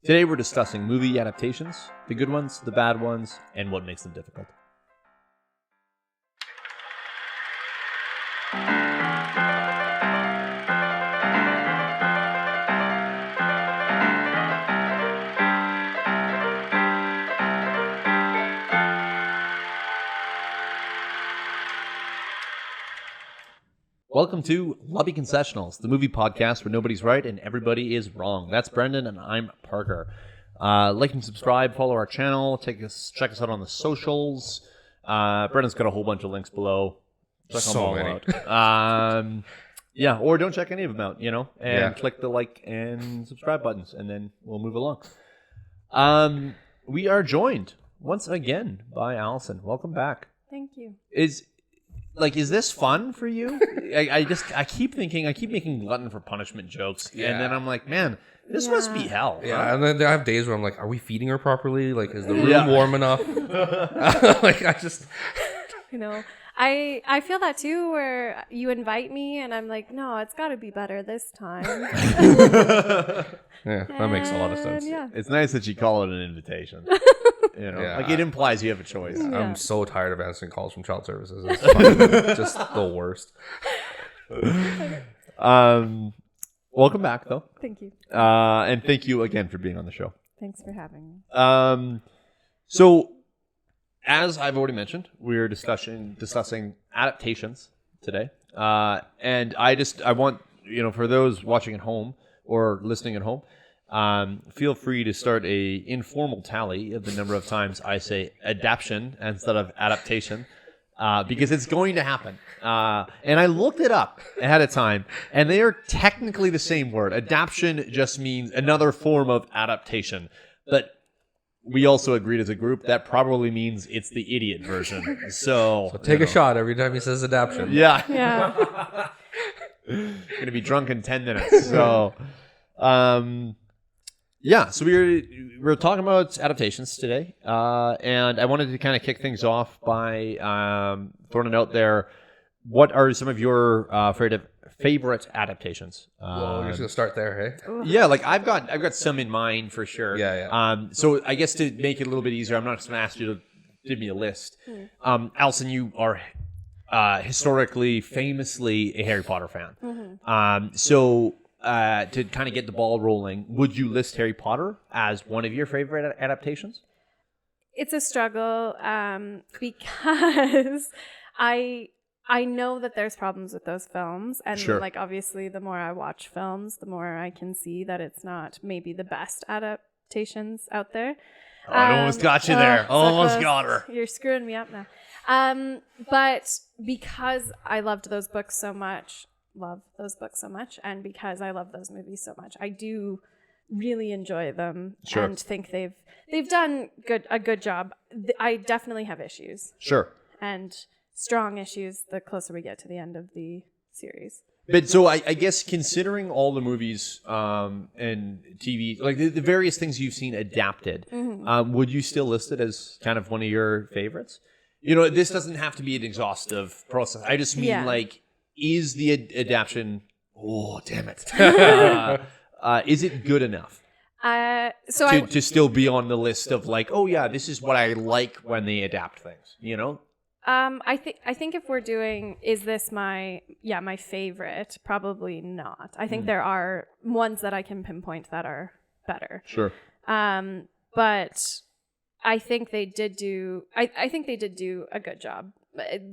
Today we're discussing movie adaptations, the good ones, the bad ones, and what makes them difficult. Welcome to Lobby Concessionals, the movie podcast where nobody's right and everybody is wrong. That's Brendan and I'm Parker. Like and subscribe, follow our channel, check us out on the socials. Brendan's got a whole bunch of links below. Check them all out. Yeah, or don't check any of them out, and click the like and subscribe buttons, and then we'll move along. We are joined once again by Alison. Welcome back. Thank you. Is this fun for you? I keep making glutton for punishment jokes, and then I'm like, man, this must be hell. Yeah, huh? and then I have days where I'm like, are we feeding her properly? Like, is the room warm enough? I feel that too, where you invite me and I'm like, no, it's got to be better this time. Yeah, that makes a lot of sense. Yeah. It's nice that you call it an invitation. Like it implies you have a choice. Yeah. I'm so tired of answering calls from child services. It's fucking just the worst. Welcome back, though. Thank you. And thank you again for being on the show. Thanks for having me. So, as I've already mentioned, we're discussing adaptations today. And I want, for those watching at home or listening at home, feel free to start a informal tally of the number of times I say adaptation instead of adaptation, because it's going to happen. And I looked it up ahead of time, and they are technically the same word. Adaptation just means another form of adaptation, but we also agreed as a group that probably means it's the idiot version. So Take a shot every time he says adaptation. Yeah. Yeah. Gonna be drunk in 10 minutes. So, so we're talking about adaptations today, and I wanted to kind of kick things off by throwing it out there. What are some of your favorite adaptations? Well, we're just gonna start there, hey? Yeah, like I've got some in mind for sure. Yeah. So I guess to make it a little bit easier, I'm not just gonna ask you to give me a list. Alison, you are historically, famously a Harry Potter fan. Mm-hmm. So to kind of get the ball rolling, would you list Harry Potter as one of your favorite adaptations? It's a struggle because I know that there's problems with those films. And obviously, the more I watch films, the more I can see that it's not maybe the best adaptations out there. Oh, I almost got you there. Almost got her. You're screwing me up now. But because I loved those books so much, and because I love those movies so much, I do really enjoy them and think they've done a good job. I definitely have issues. Sure. And strong issues the closer we get to the end of the series. But so I guess considering all the movies and TV, like the various things you've seen adapted, would you still list it as kind of one of your favorites? This doesn't have to be an exhaustive process. I just mean is the adaptation? Oh, damn it! Is it good enough? To still be on the list of like, oh yeah, this is what I like when they adapt things. I think if we're doing, is this my favorite? Probably not. I think there are ones that I can pinpoint that are better. Sure. But I think they did do. I think they did do a good job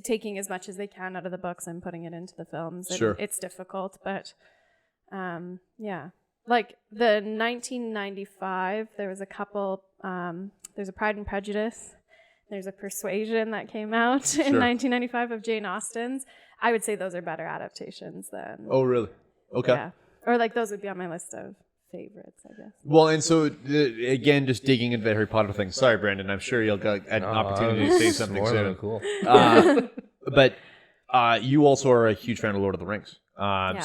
taking as much as they can out of the books and putting it into the films. Sure. It's difficult, but like the 1995, there was a couple. There's a Pride and Prejudice. There's a Persuasion that came out in 1995 of Jane Austen's. I would say those are better adaptations than... Oh, really? Okay. Yeah. Or those would be on my list of favorites, I guess. Well, and so, again, just digging into the Harry Potter thing. Sorry, Brandon. I'm sure you'll get an opportunity to say something soon. Cool. But you also are a huge fan of Lord of the Rings.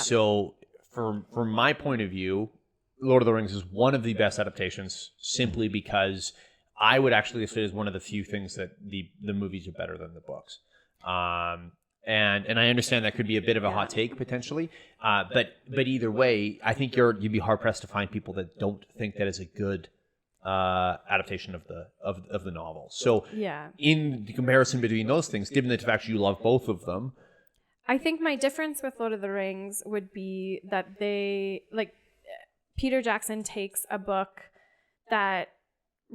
So, from my point of view, Lord of the Rings is one of the best adaptations simply because... I would actually say it's one of the few things that the movies are better than the books. And I understand that could be a bit of a hot take potentially, but either way, I think you'd be hard pressed to find people that don't think that is a good adaptation of the novel. So in the comparison between those things, given the fact you love both of them, I think my difference with Lord of the Rings would be that Peter Jackson takes a book that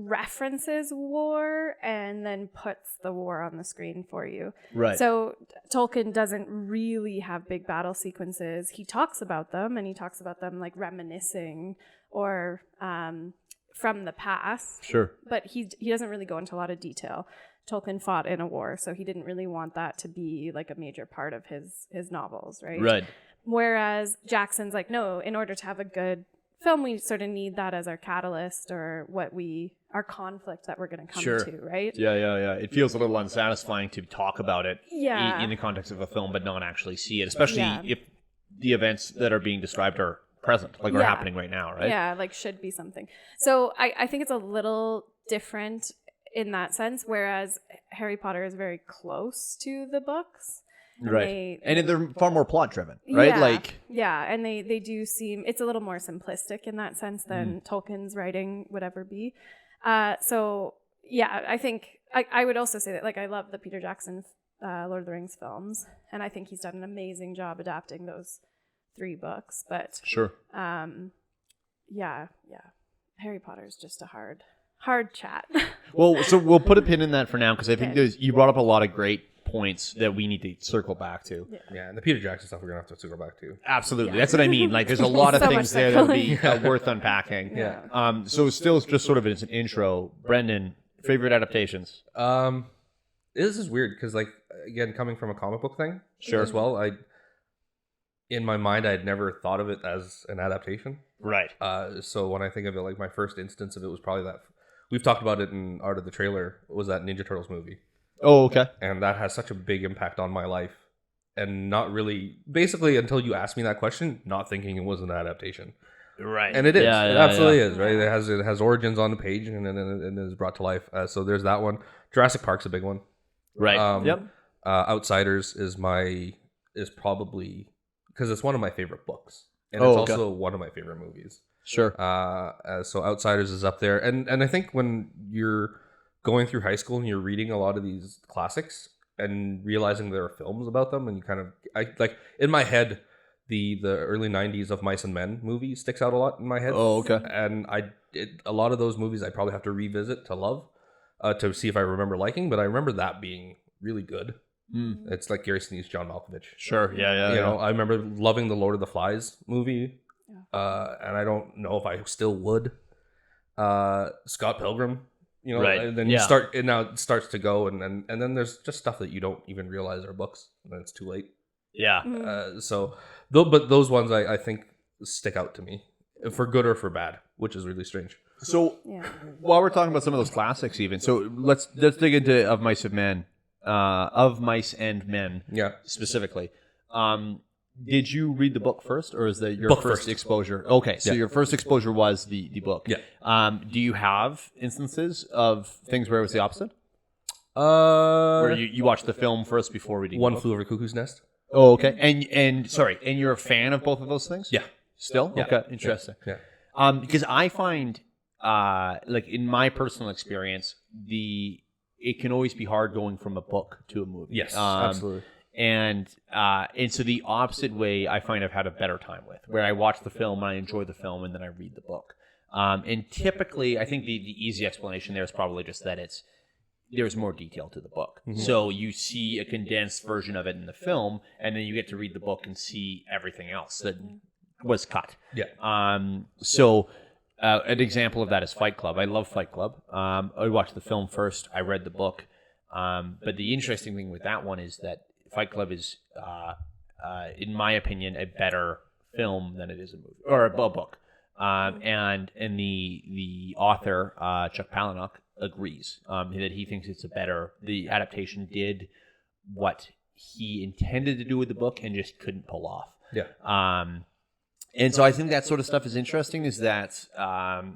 references war and then puts the war on the screen for you. Right. So Tolkien doesn't really have big battle sequences. He talks about them, and he talks about them like reminiscing or from the past. Sure. But he doesn't really go into a lot of detail. Tolkien fought in a war, so he didn't really want that to be like a major part of his novels, right? Right. Whereas Jackson's like, no, in order to have a good film, we sort of need that as our catalyst or our conflict that we're going to come to, right? Yeah. It feels a little unsatisfying to talk about it in the context of a film, but not actually see it, especially if the events that are being described are present, like are happening right now, right? Yeah, like should be something. So I think it's a little different in that sense, whereas Harry Potter is very close to the books. Right. And they're far more plot driven, right? And they do seem, it's a little more simplistic in that sense than Tolkien's writing would ever be. I think I would also say that I love the Peter Jackson Lord of the Rings films, and I think he's done an amazing job adapting those 3 books. But Harry Potter is just a hard chat. Well, so we'll put a pin in that for now because I think you brought up a lot of great points that we need to circle back to. Yeah, and the Peter Jackson stuff we're gonna have to circle back to. Absolutely, that's what I mean. Like, there's a lot of things there that would be worth unpacking. Yeah. So still just sort of as an intro, Brendan, favorite adaptations? This is weird because, again, coming from a comic book thing, as well. In my mind, I had never thought of it as an adaptation. Right. So when I think of it, my first instance of it was probably that we've talked about it in Art of the Trailer. Was that Ninja Turtles movie? Oh, okay. And that has such a big impact on my life, and not really, basically, until you asked me that question, not thinking it was an adaptation. Right. And it is. It absolutely is. Right. It has origins on the page, and then it is brought to life. So there's that one. Jurassic Park's a big one. Right. Yep. Outsiders is probably because it's one of my favorite books, and it's also one of my favorite movies. Sure. So Outsiders is up there, and I think when you're going through high school and you're reading a lot of these classics and realizing there are films about them, and you kind of in my head, the early 90s of Mice and Men movie sticks out a lot in my head. Oh, okay. And a lot of those movies I probably have to revisit to love, to see if I remember liking, but I remember that being really good. It's like Gary Sneed's John Malkovich. Sure. Yeah. You know, I remember loving the Lord of the Flies movie, and I don't know if I still would. Scott Pilgrim. You know, right. And then you start, and now it starts to go, and then there's just stuff that you don't even realize are books, and then it's too late. Yeah. But those ones I think stick out to me, for good or for bad, which is really strange. So while we're talking about some of those classics, even let's dig into Of Mice and Men, specifically. Did you read the book first, or is that your first exposure? Okay, so your first exposure was the book. Yeah. Do you have instances of things where it was the opposite? Where you watched the film first before reading One the book? Flew Over Cuckoo's Nest. Oh, okay. And you're a fan of both of those things? Yeah. Still? Yeah. Okay, interesting. Yeah. Because I find, in my personal experience, it can always be hard going from a book to a movie. Yes, absolutely. And so the opposite way I find I've had a better time with, where I watch the film and I enjoy the film and then I read the book. And typically, I think the easy explanation there is probably just that there's more detail to the book. Mm-hmm. So you see a condensed version of it in the film, and then you get to read the book and see everything else that was cut. Yeah. So an example of that is Fight Club. I love Fight Club. I watched the film first. I read the book. But the interesting thing with that one is that Fight Club is, in my opinion, a better film than it is a movie or a book. And the author, Chuck Palahniuk, agrees that he thinks the adaptation did what he intended to do with the book and just couldn't pull off. Yeah. And so I think that sort of stuff is interesting, is that, the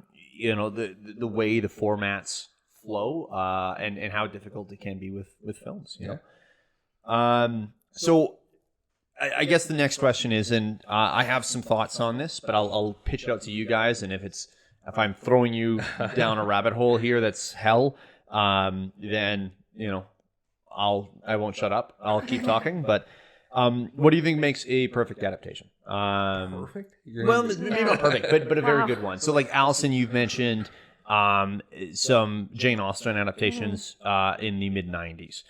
way the formats flow and how difficult it can be with films, you know? So I guess the next question is, and I have some thoughts on this, but I'll pitch it out to you guys. And if I'm throwing you down a rabbit hole here that's hell, then I won't shut up. I'll keep talking. But what do you think makes a perfect adaptation? Perfect? Well, maybe not perfect, but a very good one. So, like Alison, you've mentioned some Jane Austen adaptations in the mid '90s.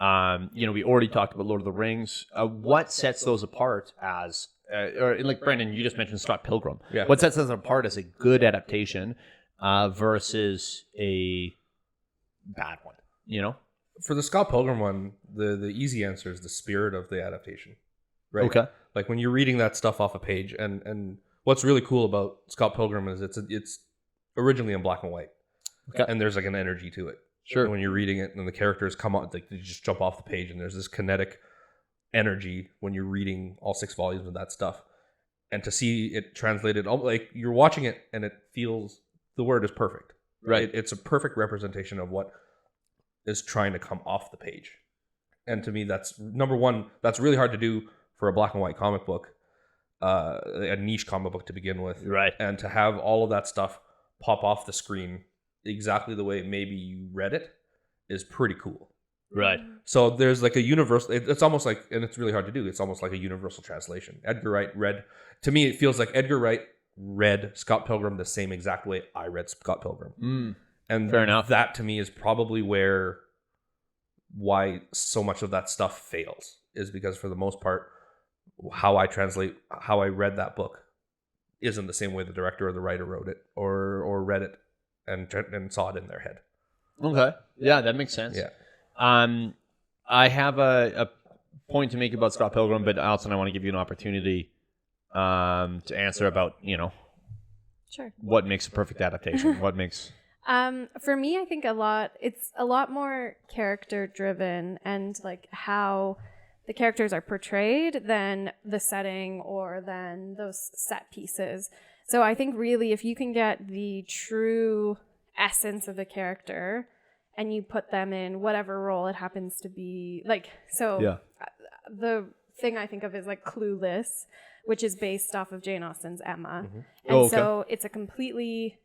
We already talked about Lord of the Rings. What sets those apart as, or like Brendan, you just mentioned Scott Pilgrim. Yeah. What sets those apart as a good adaptation versus a bad one? For the Scott Pilgrim one, the easy answer is the spirit of the adaptation. Right? Okay. Like when you're reading that stuff off a page, and what's really cool about Scott Pilgrim is it's originally in black and white. Okay. And there's like an energy to it. Sure. And when you're reading it and the characters come on, they just jump off the page and there's this kinetic energy when you're reading all 6 volumes of that stuff. And to see it translated, like you're watching it and it feels, the word is perfect. Right. It's a perfect representation of what is trying to come off the page. And to me, that's number one, that's really hard to do for a black and white comic book, a niche comic book to begin with. Right. And to have all of that stuff pop off the screen exactly the way maybe you read it is pretty cool. Right. So there's like a universal, it's almost like, and it's really hard to do, it's almost like a universal translation. Edgar Wright read, to me it feels like Edgar Wright read Scott Pilgrim the same exact way I read Scott Pilgrim. And fair enough. That to me is probably why so much of that stuff fails, is because for the most part, how I read that book isn't the same way the director or the writer wrote it or read it and saw it in their head. Okay. Yeah, that makes sense. Yeah. I have a point to make about Scott Pilgrim, but Alison, I want to give you an opportunity to answer about, Sure. what makes a perfect adaptation. What makes... For me, I think it's a lot more character driven and like how the characters are portrayed than the setting or than those set pieces. So I think really if you can get the true essence of the character and you put them in whatever role it happens to be, the thing I think of is like Clueless, which is based off of Jane Austen's Emma. Mm-hmm. And so it's a completely...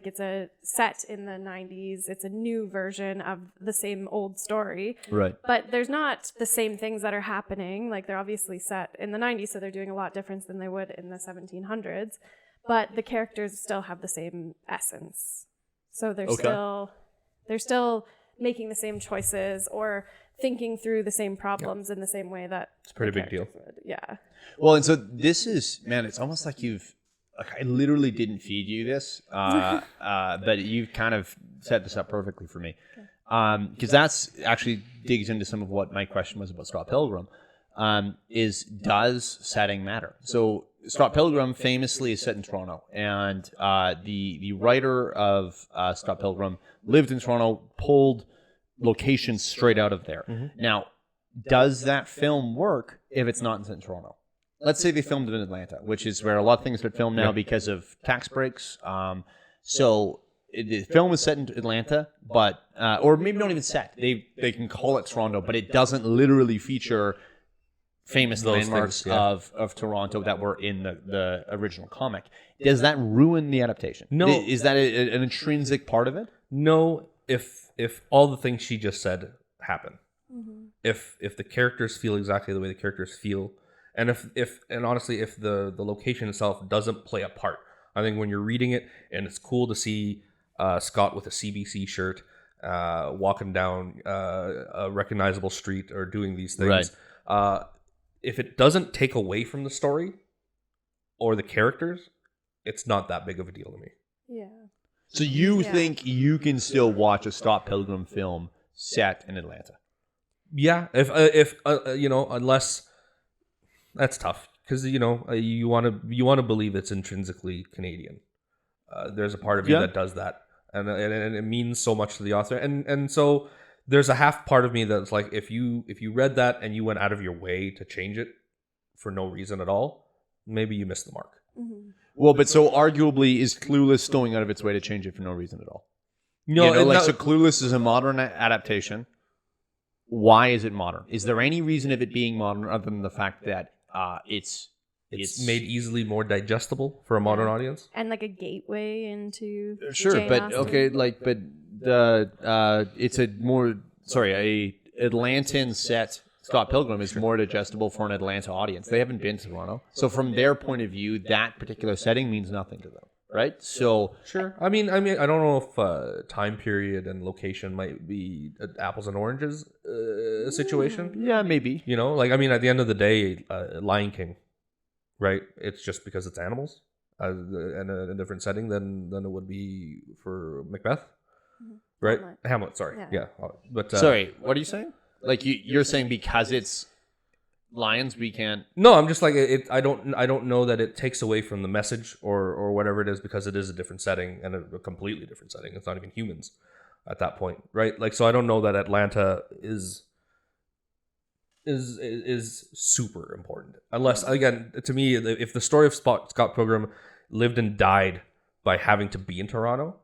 it's a set in the 90s. It's a new version of the same old story. Right. But there's not the same things that are happening. Like they're obviously set in the 90s, so they're doing a lot different than they would in the 1700s. But the characters still have the same essence. So they're still making the same choices or thinking through the same problems in the same way that it's a pretty big deal. would. Yeah. Well, and so this is, man, it's almost like I literally didn't feed you this, but you've kind of set this up perfectly for me. Because that's actually digs into some of what my question was about Scott Pilgrim, does setting matter? So Scott Pilgrim famously is set in Toronto, and the writer of Scott Pilgrim lived in Toronto, pulled locations straight out of there. Mm-hmm. Now, does that film work if it's not set in Toronto? Let's say they filmed it in Atlanta, which is where a lot of things get filmed now because of tax breaks. So the film was set in Atlanta, but or maybe not even set. They can call it Toronto, but it doesn't literally feature famous landmarks of Toronto that were in the original comic. Does that ruin the adaptation? No. Is that an intrinsic part of it? No, if all the things she just said happen. Mm-hmm. If the characters feel exactly the way the characters feel, and if honestly, if the location itself doesn't play a part, I think when you're reading it and it's cool to see Scott with a CBC shirt walking down a recognizable street or doing these things, right. If it doesn't take away from the story or the characters, it's not that big of a deal to me. Yeah. So you think you can still watch a Scott Pilgrim film set in Atlanta? Yeah, if unless that's tough because you want to believe it's intrinsically Canadian. There's a part of you that does that, and it means so much to the author, and so there's a half part of me that's like, if you read that and you went out of your way to change it for no reason at all, maybe you missed the mark. Mm-hmm. Well, but so arguably, is Clueless going out of its way to change it for no reason at all? No, so Clueless is a modern adaptation. why is it modern? Is there any reason of it being modern other than the fact that it's made easily more digestible for a modern audience? And like a gateway into sure, Jane but Austen. okay, like, but the it's a more a Atlantan set. Scott Pilgrim is more digestible for an Atlanta audience. They haven't been to Toronto, so from their point of view, that particular setting means nothing to them, right? So Sure. I mean, I don't know if time period and location might be an apples and oranges situation. yeah, maybe. You know, like, I mean, at the end of the day, Lion King, right? It's just because it's animals and a different setting than it would be for Macbeth, right? Hamlet, sorry. Yeah. But Sorry, what are you saying? Like you're saying because it's lions, we can't. no, I'm just like I don't know that it takes away from the message or whatever it is, because it is a different setting and a completely different setting. It's not even humans at that point, right? Like, so I don't know that Atlanta is super important, unless, again, to me, if the story of Scott Pilgrim lived and died by having to be in Toronto,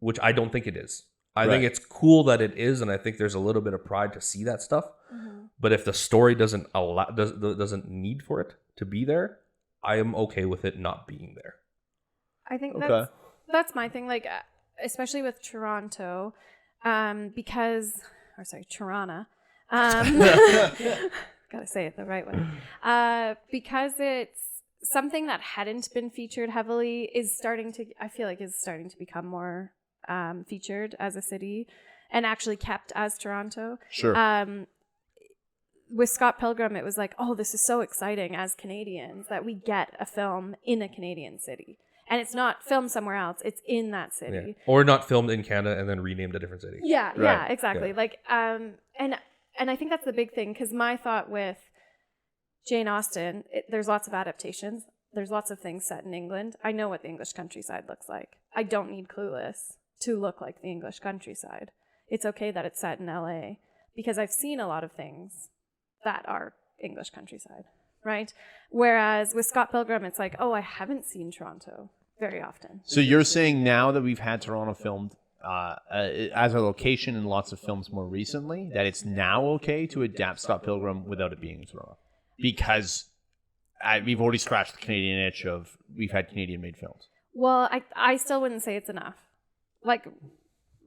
which I don't think it is. I think it's cool that it is, and I think there's a little bit of pride to see that stuff. But if the story doesn't need for it to be there, I am okay with it not being there. I think that's my thing. Like, especially with Toronto, Toronto. Gotta say it the right way. Because it's something that hadn't been featured heavily is starting to become more featured as a city and actually kept as Toronto. Sure. With Scott Pilgrim, it was like, oh, this is so exciting as Canadians that we get a film in a Canadian city. And it's not filmed somewhere else, it's in that city. Yeah. Or not filmed in Canada and then renamed a different city. Yeah, exactly. Yeah. Like, and I think that's the big thing, because my thought with Jane Austen, there's lots of adaptations. There's lots of things set in England. I know what the English countryside looks like. I don't need Clueless to look like the English countryside. It's okay that it's set in LA, because I've seen a lot of things that are English countryside, right? Whereas with Scott Pilgrim, it's like, oh, I haven't seen Toronto very often. So you're saying now that we've had Toronto filmed as a location in lots of films more recently, that it's now okay to adapt Scott Pilgrim without it being in Toronto? Because we've already scratched the Canadian itch of we've had Canadian-made films. Well, I still wouldn't say it's enough. Like,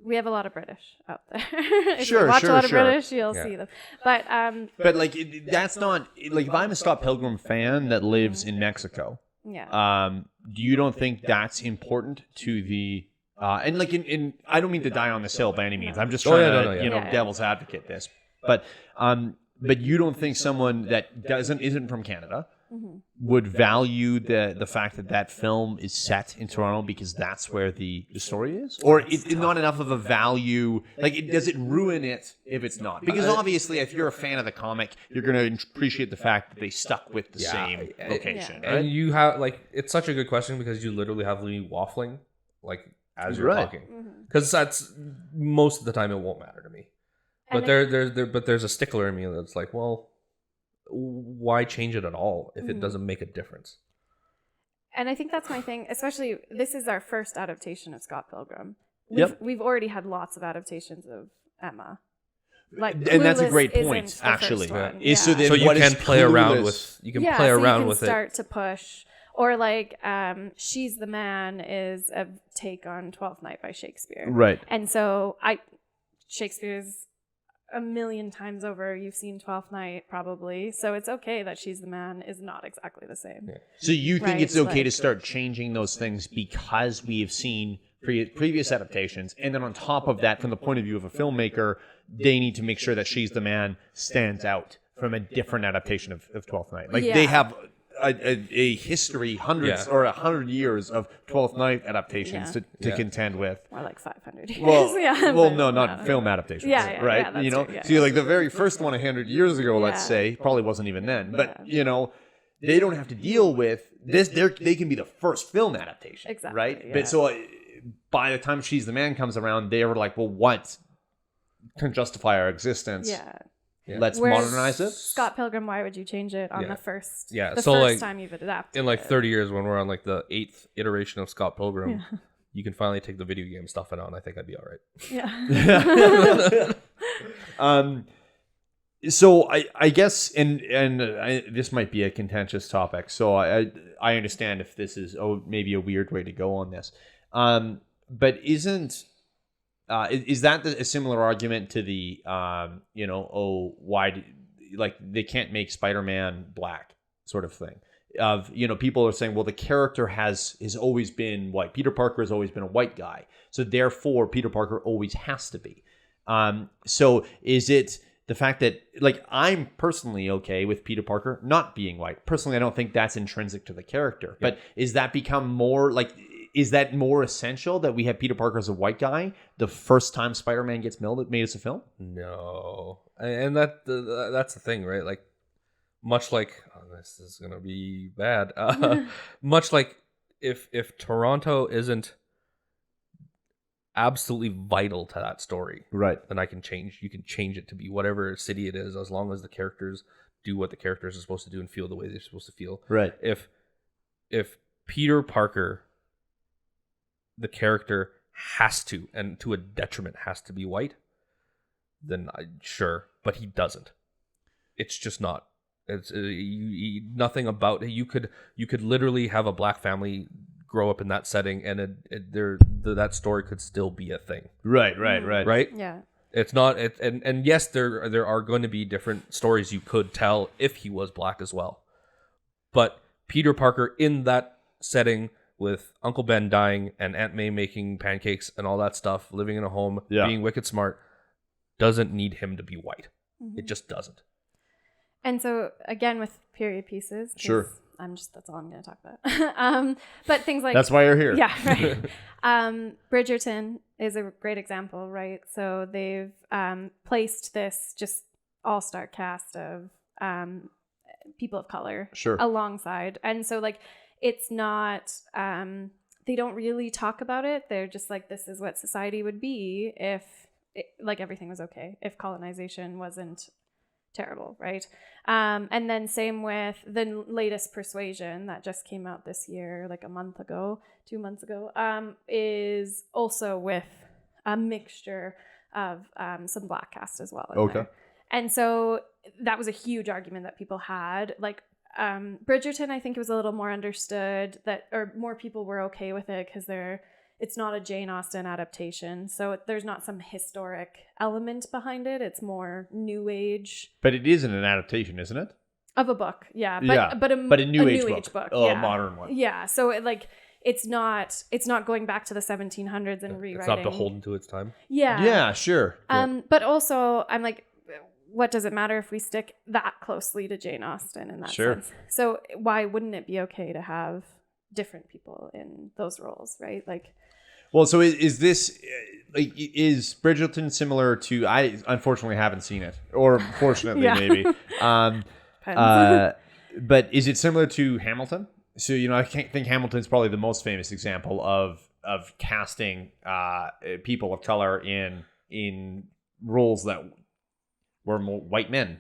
we have a lot of British out there. If you watch a lot of British, you'll see them. But like, that's not like, if I'm a Scott Pilgrim fan that lives in Mexico, do you don't think that's important to the and like in I don't mean to die on this hill by any means. I'm just trying to devil's advocate this, but you don't think someone that isn't from Canada would value the fact that film is set in Toronto because that's where the story is? Or it's not enough of a value? Like, does it ruin it if it's not? Because obviously, if you're a fan of the comic, you're going to appreciate the fact that they stuck with the same location. Right? And you have, like, it's such a good question because you literally have me waffling, like, as you're talking. Because that's, most of the time, it won't matter to me. But there's a stickler in me that's like, well, why change it at all if it doesn't make a difference? And I think that's my thing, especially this is our first adaptation of Scott Pilgrim. We've already had lots of adaptations of Emma. Like, and that's a great point, actually. So you can play around with it. Start to push. Or like She's the Man is a take on Twelfth Night by Shakespeare. Right. And so Shakespeare's a million times over, you've seen Twelfth Night probably, so it's okay that She's the Man is not exactly the same. So you think it's okay to start changing those things because we have seen previous adaptations, and then on top of that, from the point of view of a filmmaker, they need to make sure that She's the Man stands out from a different adaptation of Twelfth Night. Like, they have a history, hundreds or 100 years of Twelfth Night adaptations to contend with. More like 500 years. Well, no, not film adaptations. Right? That's true, true, so you're like the very first one 100 years ago, let's say, probably wasn't even then. But they don't have to deal with this. They can be the first film adaptation, exactly, right? Yeah. But so by the time She's the Man comes around, they were like, well, what can justify our existence? Let's modernize it. Scott Pilgrim, why would you change it on the first time you've adapted in like 30 years when we're on like the 8th iteration of Scott Pilgrim, you can finally take the video game stuff on. I think I'd be all right. So I guess, and this might be a contentious topic. So I understand if this is maybe a weird way to go on this, but is that a similar argument to the like they can't make Spider-Man black sort of thing? Of people are saying, well, the character has always been white. Peter Parker has always been a white guy, so therefore Peter Parker always has to be. So is it the fact that, like, I'm personally okay with Peter Parker not being white. Personally, I don't think that's intrinsic to the character. Yeah. But is that become more, like, is that more essential that we have Peter Parker as a white guy the first time Spider-Man gets made as a film? No. And that's the thing, right? Like, much like, this is going to be bad. Much like if Toronto isn't absolutely vital to that story, right, then you can change it to be whatever city it is, as long as the characters do what the characters are supposed to do and feel the way they're supposed to feel. Right. If Peter Parker, the character, has to, and to a detriment, has to be white, then sure, but he doesn't. It's just not. It's nothing about it. You could literally have a black family grow up in that setting, and that story could still be a thing. Right. Yeah. It's not. And yes, there are going to be different stories you could tell if he was black as well. But Peter Parker in that setting with Uncle Ben dying and Aunt May making pancakes and all that stuff, living in a home, being wicked smart, doesn't need him to be white. Mm-hmm. It just doesn't. And so again, with period pieces, sure. That's all I'm going to talk about. But things like... That's why you're here. Yeah, right. Bridgerton is a great example, right? So they've placed this just all-star cast of people of color alongside. And so, like, it's not... they don't really talk about it. They're just like, this is what society would be if, everything was okay. If colonization wasn't terrible, right? And then same with the latest Persuasion that just came out this year, like 2 months ago, is also with a mixture of some black cast as well. Okay. There. And so that was a huge argument that people had. Like Bridgerton, I think it was a little more understood or more people were okay with it because it's not a Jane Austen adaptation, so there's not some historic element behind it. It's more new age. But it isn't an adaptation, isn't it? Of a book, yeah. But a new age book. Oh, a modern one. Yeah, so it's not going back to the 1700s and rewriting. It's not beholden to its time. Yeah. Yeah, sure. But also, I'm like, what does it matter if we stick that closely to Jane Austen in that sense? So why wouldn't it be okay to have different people in those roles, right? Like, well, so is this is Bridgerton similar to? I unfortunately haven't seen it, or fortunately maybe. But is it similar to Hamilton? So I think Hamilton's probably the most famous example of casting people of color in roles that were more white men.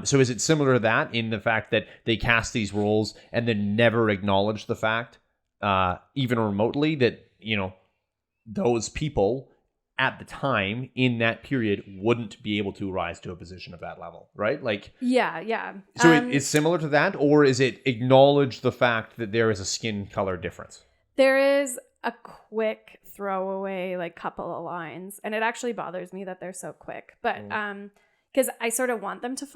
So is it similar to that in the fact that they cast these roles and then never acknowledge the fact, even remotely, that those people at the time in that period wouldn't be able to rise to a position of that level, right? Like, yeah. So it's similar to that, or is it acknowledge the fact that there is a skin color difference? There is a quick throwaway couple of lines, and it actually bothers me that they're so quick, but because I sort of want them to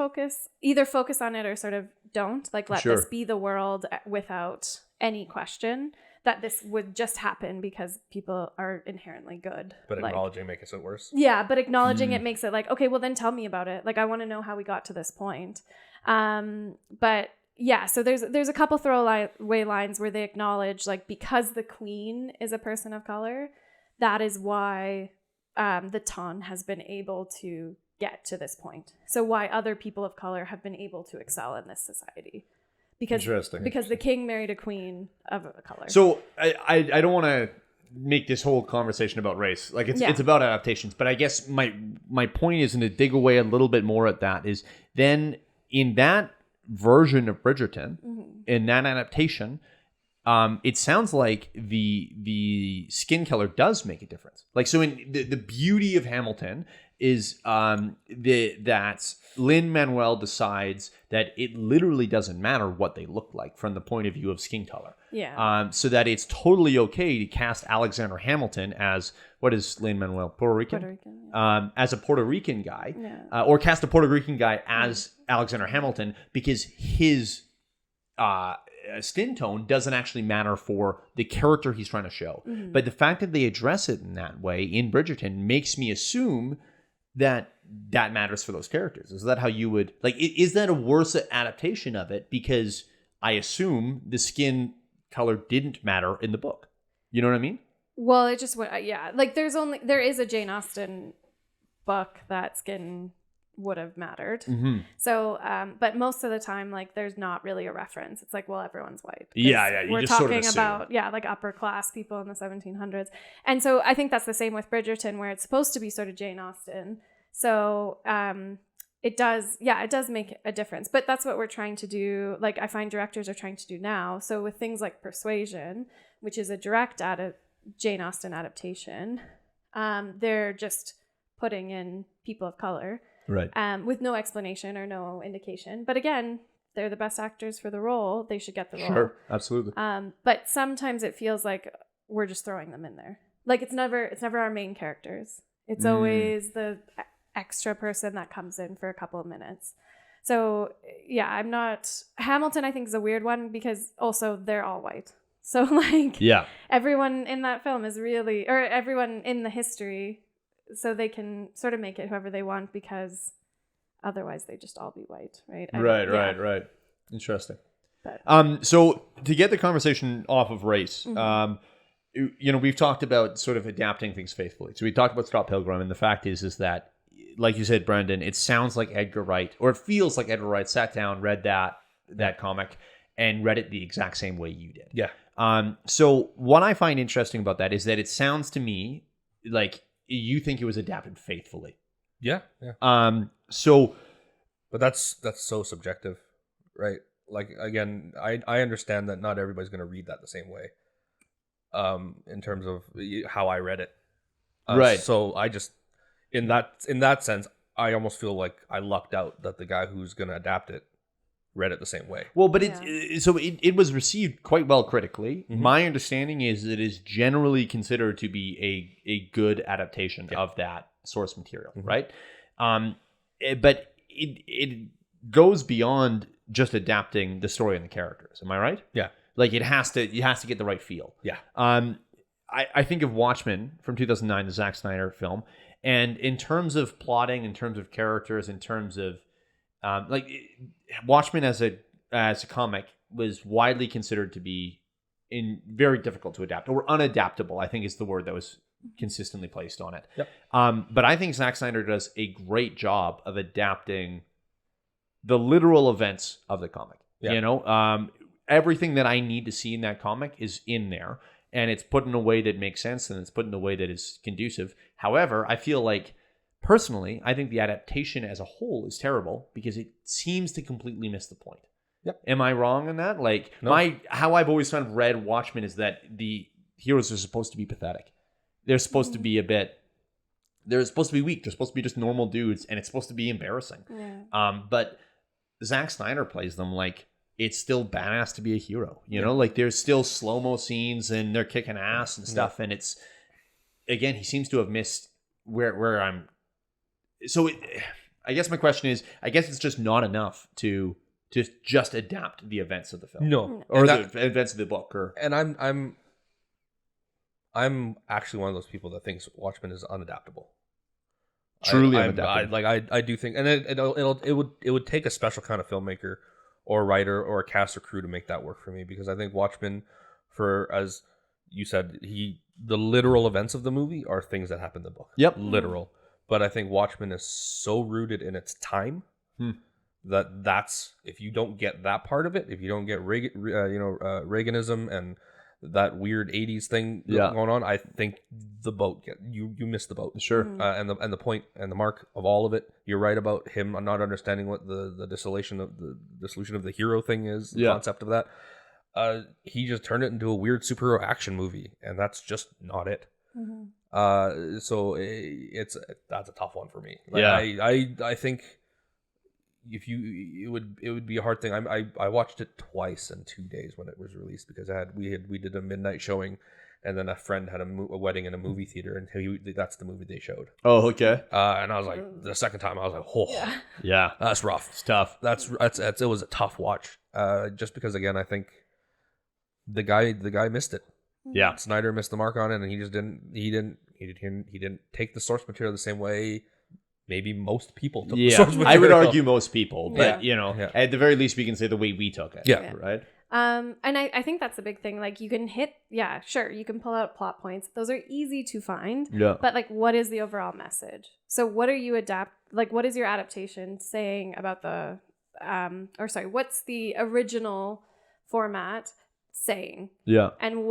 either focus on it or sort of don't, let this be the world without any question that this would just happen because people are inherently good. But acknowledging makes it worse. Yeah, but acknowledging it makes it okay, well then tell me about it. I want to know how we got to this point. But yeah, so there's a couple throwaway lines where they acknowledge because the queen is a person of color, that is why the Ton has been able to get to this point. So why other people of color have been able to excel in this society. Because the king married a queen of a color. So I don't want to make this whole conversation about race. It's about adaptations. But I guess my point is, and to dig away a little bit more at that, is then in that version of Bridgerton, in that adaptation, it sounds like the skin color does make a difference. So in the beauty of Hamilton is that Lin-Manuel decides that it literally doesn't matter what they look like from the point of view of skin color. Yeah. So that it's totally okay to cast Alexander Hamilton as, what is Lin-Manuel, Puerto Rican? Puerto Rican. As a Puerto Rican guy, Yeah. or cast a Puerto Rican guy as Alexander Hamilton, because his skin tone doesn't actually matter for the character he's trying to show. But the fact that they address it in that way in Bridgerton makes me assume that matters for those characters. Is that how you would, like, is that a worse adaptation of it? Because I assume the skin color didn't matter in the book. You know what I mean? Well, it just went, yeah. Like there is a Jane Austen book that skin would have mattered. So, but most of the time, like, there's not really a reference. It's like, well, everyone's white. Yeah. You We're just talking sort of assume. about, like upper class people in the 1700s. And so I think that's the same with Bridgerton, where it's supposed to be sort of Jane Austen. So, it does make a difference. But that's what we're trying to do. Like, I find directors are trying to do now. So with things like Persuasion, which is a direct Jane Austen adaptation, they're just putting in people of color. Right. With no explanation or no indication. But again, they're the best actors for the role. They should get the role. Sure, absolutely. But sometimes it feels like we're just throwing them in there. Like it's never our main characters. It's always the extra person that comes in for a couple of minutes. So yeah, I'm not Hamilton. I think is a weird one because also they're all white. So like everyone in that film is really, or everyone in the history. So they can sort of make it whoever they want because otherwise they just all be white, right? Right. Interesting. But, so to get the conversation off of race, we've talked about sort of adapting things faithfully. So we talked about Scott Pilgrim, and the fact is that, like you said, Brendan, it sounds like Edgar Wright, or it feels like Edgar Wright sat down, read that comic, and read it the exact same way you did. Yeah. So what I find interesting about that is that it sounds to me like you think it was adapted faithfully. Yeah. So, but that's so subjective, right? Like, again, I understand that not everybody's going to read that the same way. In terms of how I read it, right? So I just in that sense, I almost feel like I lucked out that the guy who's going to adapt it read it the same way. Well, but it was received quite well critically. My understanding is that it is generally considered to be a good adaptation of that source material, right? But it goes beyond just adapting the story and the characters. Am I right? Yeah. Like you has to get the right feel. Yeah. I think of Watchmen from 2009, the Zack Snyder film, and in terms of plotting, in terms of characters, in terms of Watchmen as a comic was widely considered to be very difficult to adapt, or unadaptable, I think is the word that was consistently placed on it. Yep. But I think Zack Snyder does a great job of adapting the literal events of the comic. Yeah. Everything that I need to see in that comic is in there, and it's put in a way that makes sense, and it's put in a way that is conducive. However, I feel like, personally, I think the adaptation as a whole is terrible because it seems to completely miss the point. Yep. Am I wrong in that? Like, no. How I've always kind of read Watchmen is that the heroes are supposed to be pathetic. They're supposed to be they're supposed to be weak. They're supposed to be just normal dudes, and it's supposed to be embarrassing. Yeah. But Zack Snyder plays them like it's still badass to be a hero. You know, like there's still slow-mo scenes and they're kicking ass and stuff. And it's, again, he seems to have missed where I'm. So I guess my question is, I guess it's just not enough to just adapt the events of the film. No. Or the events of the book. And I'm actually one of those people that thinks Watchmen is unadaptable. Truly unadaptable. I do think, and it would take a special kind of filmmaker or writer or a cast or crew to make that work for me, because I think Watchmen, for, as you said, the literal events of the movie are things that happen in the book. Yep. Literal. But I think Watchmen is so rooted in its time that's, if you don't get that part of it, if you don't get Reaganism and that weird 80s thing going on, I think the boat you miss the boat. Sure. And the point and the mark of all of it, you're right about him not understanding what the dissolution of the hero thing is, the concept of that. He just turned it into a weird superhero action movie, and that's just not it. So that's a tough one for me. Like, Yeah. I think it would be a hard thing. I watched it twice in 2 days when it was released because we did a midnight showing, and then a friend had a wedding in a movie theater, and that's the movie they showed. Oh, okay. And I was like, the second time I was like, oh, Yeah. that's rough. It's tough. It was a tough watch. Just because again, I think the guy missed it. Yeah. Snyder missed the mark on it, and he just didn't take the source material the same way maybe most people took the source material. I would argue most people, but Yeah. at the very least, we can say the way we took it. Yeah. Right. And I think that's the big thing. Like you can sure, you can pull out plot points. Those are easy to find. Yeah. But like, what is the overall message? So what are you what is your adaptation saying about what's the original format saying? Yeah. And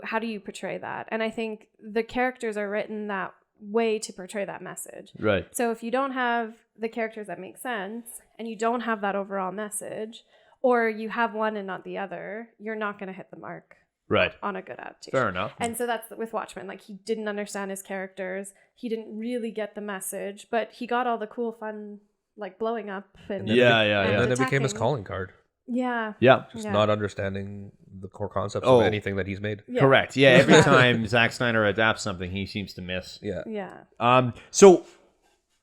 how do you portray that? And I think the characters are written that way to portray that message. Right. So if you don't have the characters that make sense and you don't have that overall message, or you have one and not the other, you're not going to hit the mark Right. on a good adaptation. Fair enough. And so that's with Watchmen. Like he didn't understand his characters. He didn't really get the message, but he got all the cool, fun, like blowing up and And then it became his attacking. calling card. Yeah. Yeah. Just Yeah. not understanding the core concepts Oh. of anything that he's made. Yeah. Correct. Yeah. Every time Zack Snyder adapts something, he seems to miss. Yeah. Yeah. So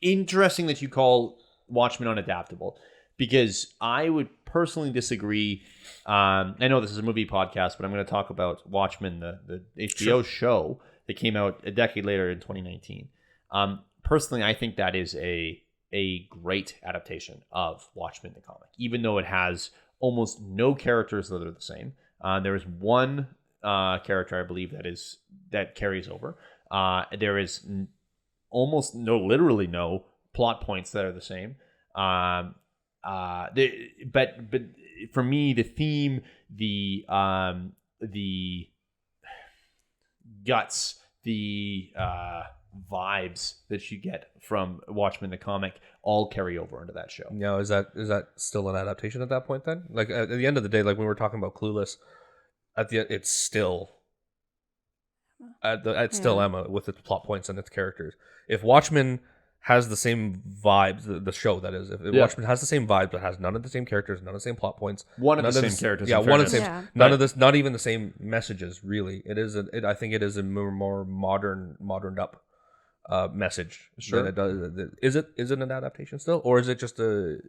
interesting that you call Watchmen unadaptable, because I would personally disagree. I know this is a movie podcast, but I'm going to talk about Watchmen, the HBO show that came out a decade later in 2019. Personally, I think that is a great adaptation of Watchmen the comic, even though it has almost no characters that are the same. There is one character, I believe, that carries over. There is literally no plot points that are the same. But for me, the theme, the guts, the vibes that you get from Watchmen the comic all carry over into that show. Now, is that still an adaptation at that point then? Like at the end of the day, like when we were talking about Clueless, it's still still Emma with its plot points and its characters. If Watchmen has the same vibes, the show that is, if Watchmen has the same vibes but has none of the same characters, none of the same plot points, One of the same characters. yeah, in one of the fairness. same, none of this, not even the same messages. Really, I think it is a more moderned up message. Sure. Than it does. Is it an adaptation still, or is it just a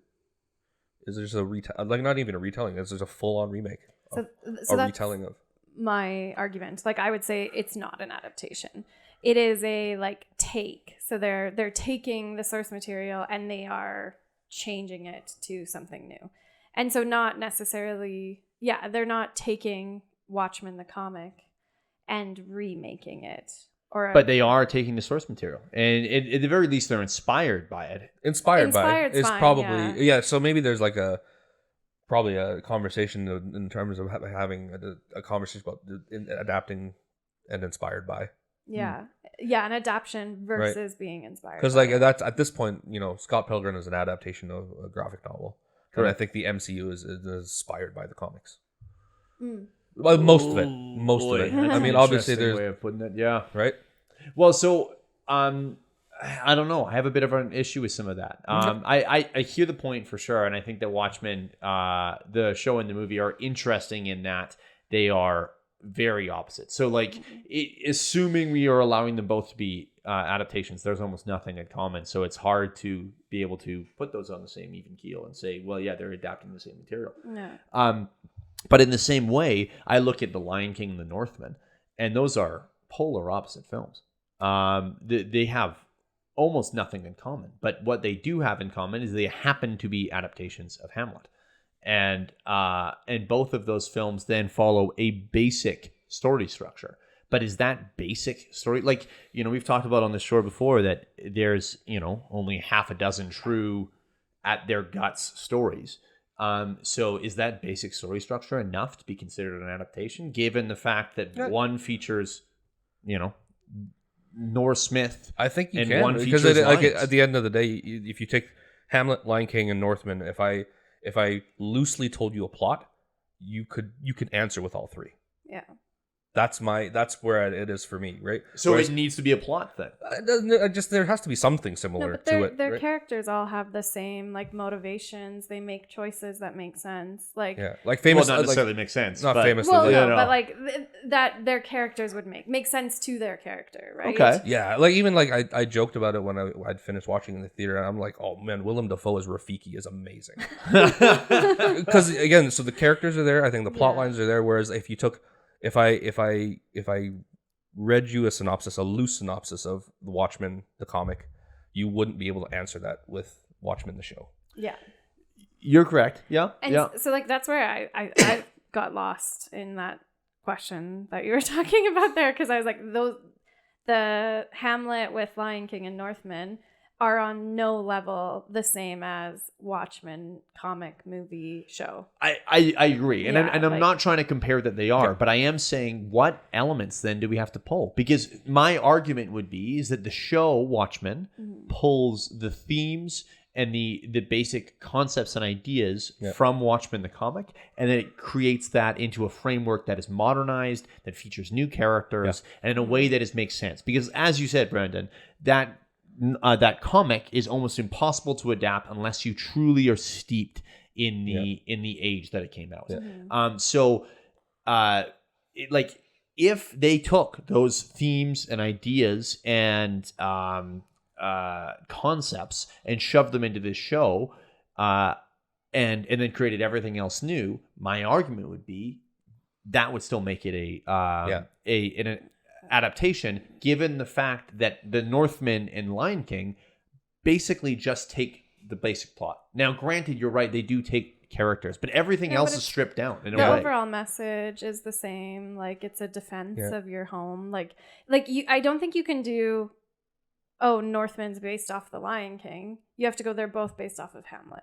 like not even a retelling? It's just a full on remake, So a that's retelling of. my argument. Like I would say it's not an adaptation. It is a take. So they're taking the source material and they are changing it to something new. And so not necessarily, they're not taking Watchmen the comic and remaking it. But they are taking the source material, and at the very least, they're inspired by it. Inspired by it. It's fine, probably so maybe there's like probably a conversation in terms of having a conversation about adapting and inspired by. An adaptation versus being inspired. Because that's at this point, Scott Pilgrim is an adaptation of a graphic novel. But I think the MCU is inspired by the comics. Well, most of it. I mean, obviously, there's way of putting it. Yeah. Right. Well, so I don't know. I have a bit of an issue with some of that. I hear the point for sure, and I think that Watchmen, the show and the movie, are interesting in that they are very opposite. So, assuming we are allowing them both to be adaptations, there's almost nothing in common. So it's hard to be able to put those on the same even keel and say, well, yeah, they're adapting the same material. No. But in the same way, I look at The Lion King and The Northman, and those are polar opposite films. They have almost nothing in common. But what they do have in common is they happen to be adaptations of Hamlet. And both of those films then follow a basic story structure. But is that basic story, we've talked about on this show before that there's, only half a dozen true at their guts stories. So is that basic story structure enough to be considered an adaptation, given the fact that one features, Norse Smith? I think you and can, one because features at the end of the day, if you take Hamlet, Lion King, and Northman, if I loosely told you a plot, you could answer with all three. Yeah. That's where it is for me, right? So Whereas, it needs to be a plot thing. there has to be something No, similar but to it. their right? characters all have the same like motivations. They make choices that make sense. Like Yeah, like famous, Well, not like, necessarily makes sense. not but- famous. well, like, no, no. but like that their characters would make sense to their character, right? Okay. yeah, like even like I joked about it when I'd finished watching in the theater, and I'm like, oh man, Willem Dafoe as Rafiki is amazing. Because again, so the characters are there. I think the plot Yeah. lines are there. Whereas if I read you a loose synopsis of the Watchmen, the comic, you wouldn't be able to answer that with Watchmen, the show. Yeah. You're correct. Yeah. And yeah. so like that's where I got lost in that question that you were talking about there, because I was like, the Hamlet with Lion King and Northman are on no level the same as Watchmen comic movie show. I agree. And, Yeah, I'm like- not trying to compare that they are, but I am saying what elements then do we have to pull? Because my argument would be is that the show Watchmen pulls the themes and the basic concepts and ideas from Watchmen the comic, and then it creates that into a framework that is modernized, that features new characters, and in a way that makes sense. Because as you said, Brandon, that comic is almost impossible to adapt unless you truly are steeped in the age that it came out. Like if they took those themes and ideas and concepts and shoved them into this show, and then created everything else new, my argument would be that would still make it an adaptation, given the fact that the Northmen and Lion King basically just take the basic plot. Now, granted, you're right; they do take characters, but everything Yeah, else but is stripped down in a The way. overall message is the same. Like it's a defense of your home. Like I don't think you can do, oh, Northman's based off the Lion King. You have to go, they're both based off of Hamlet.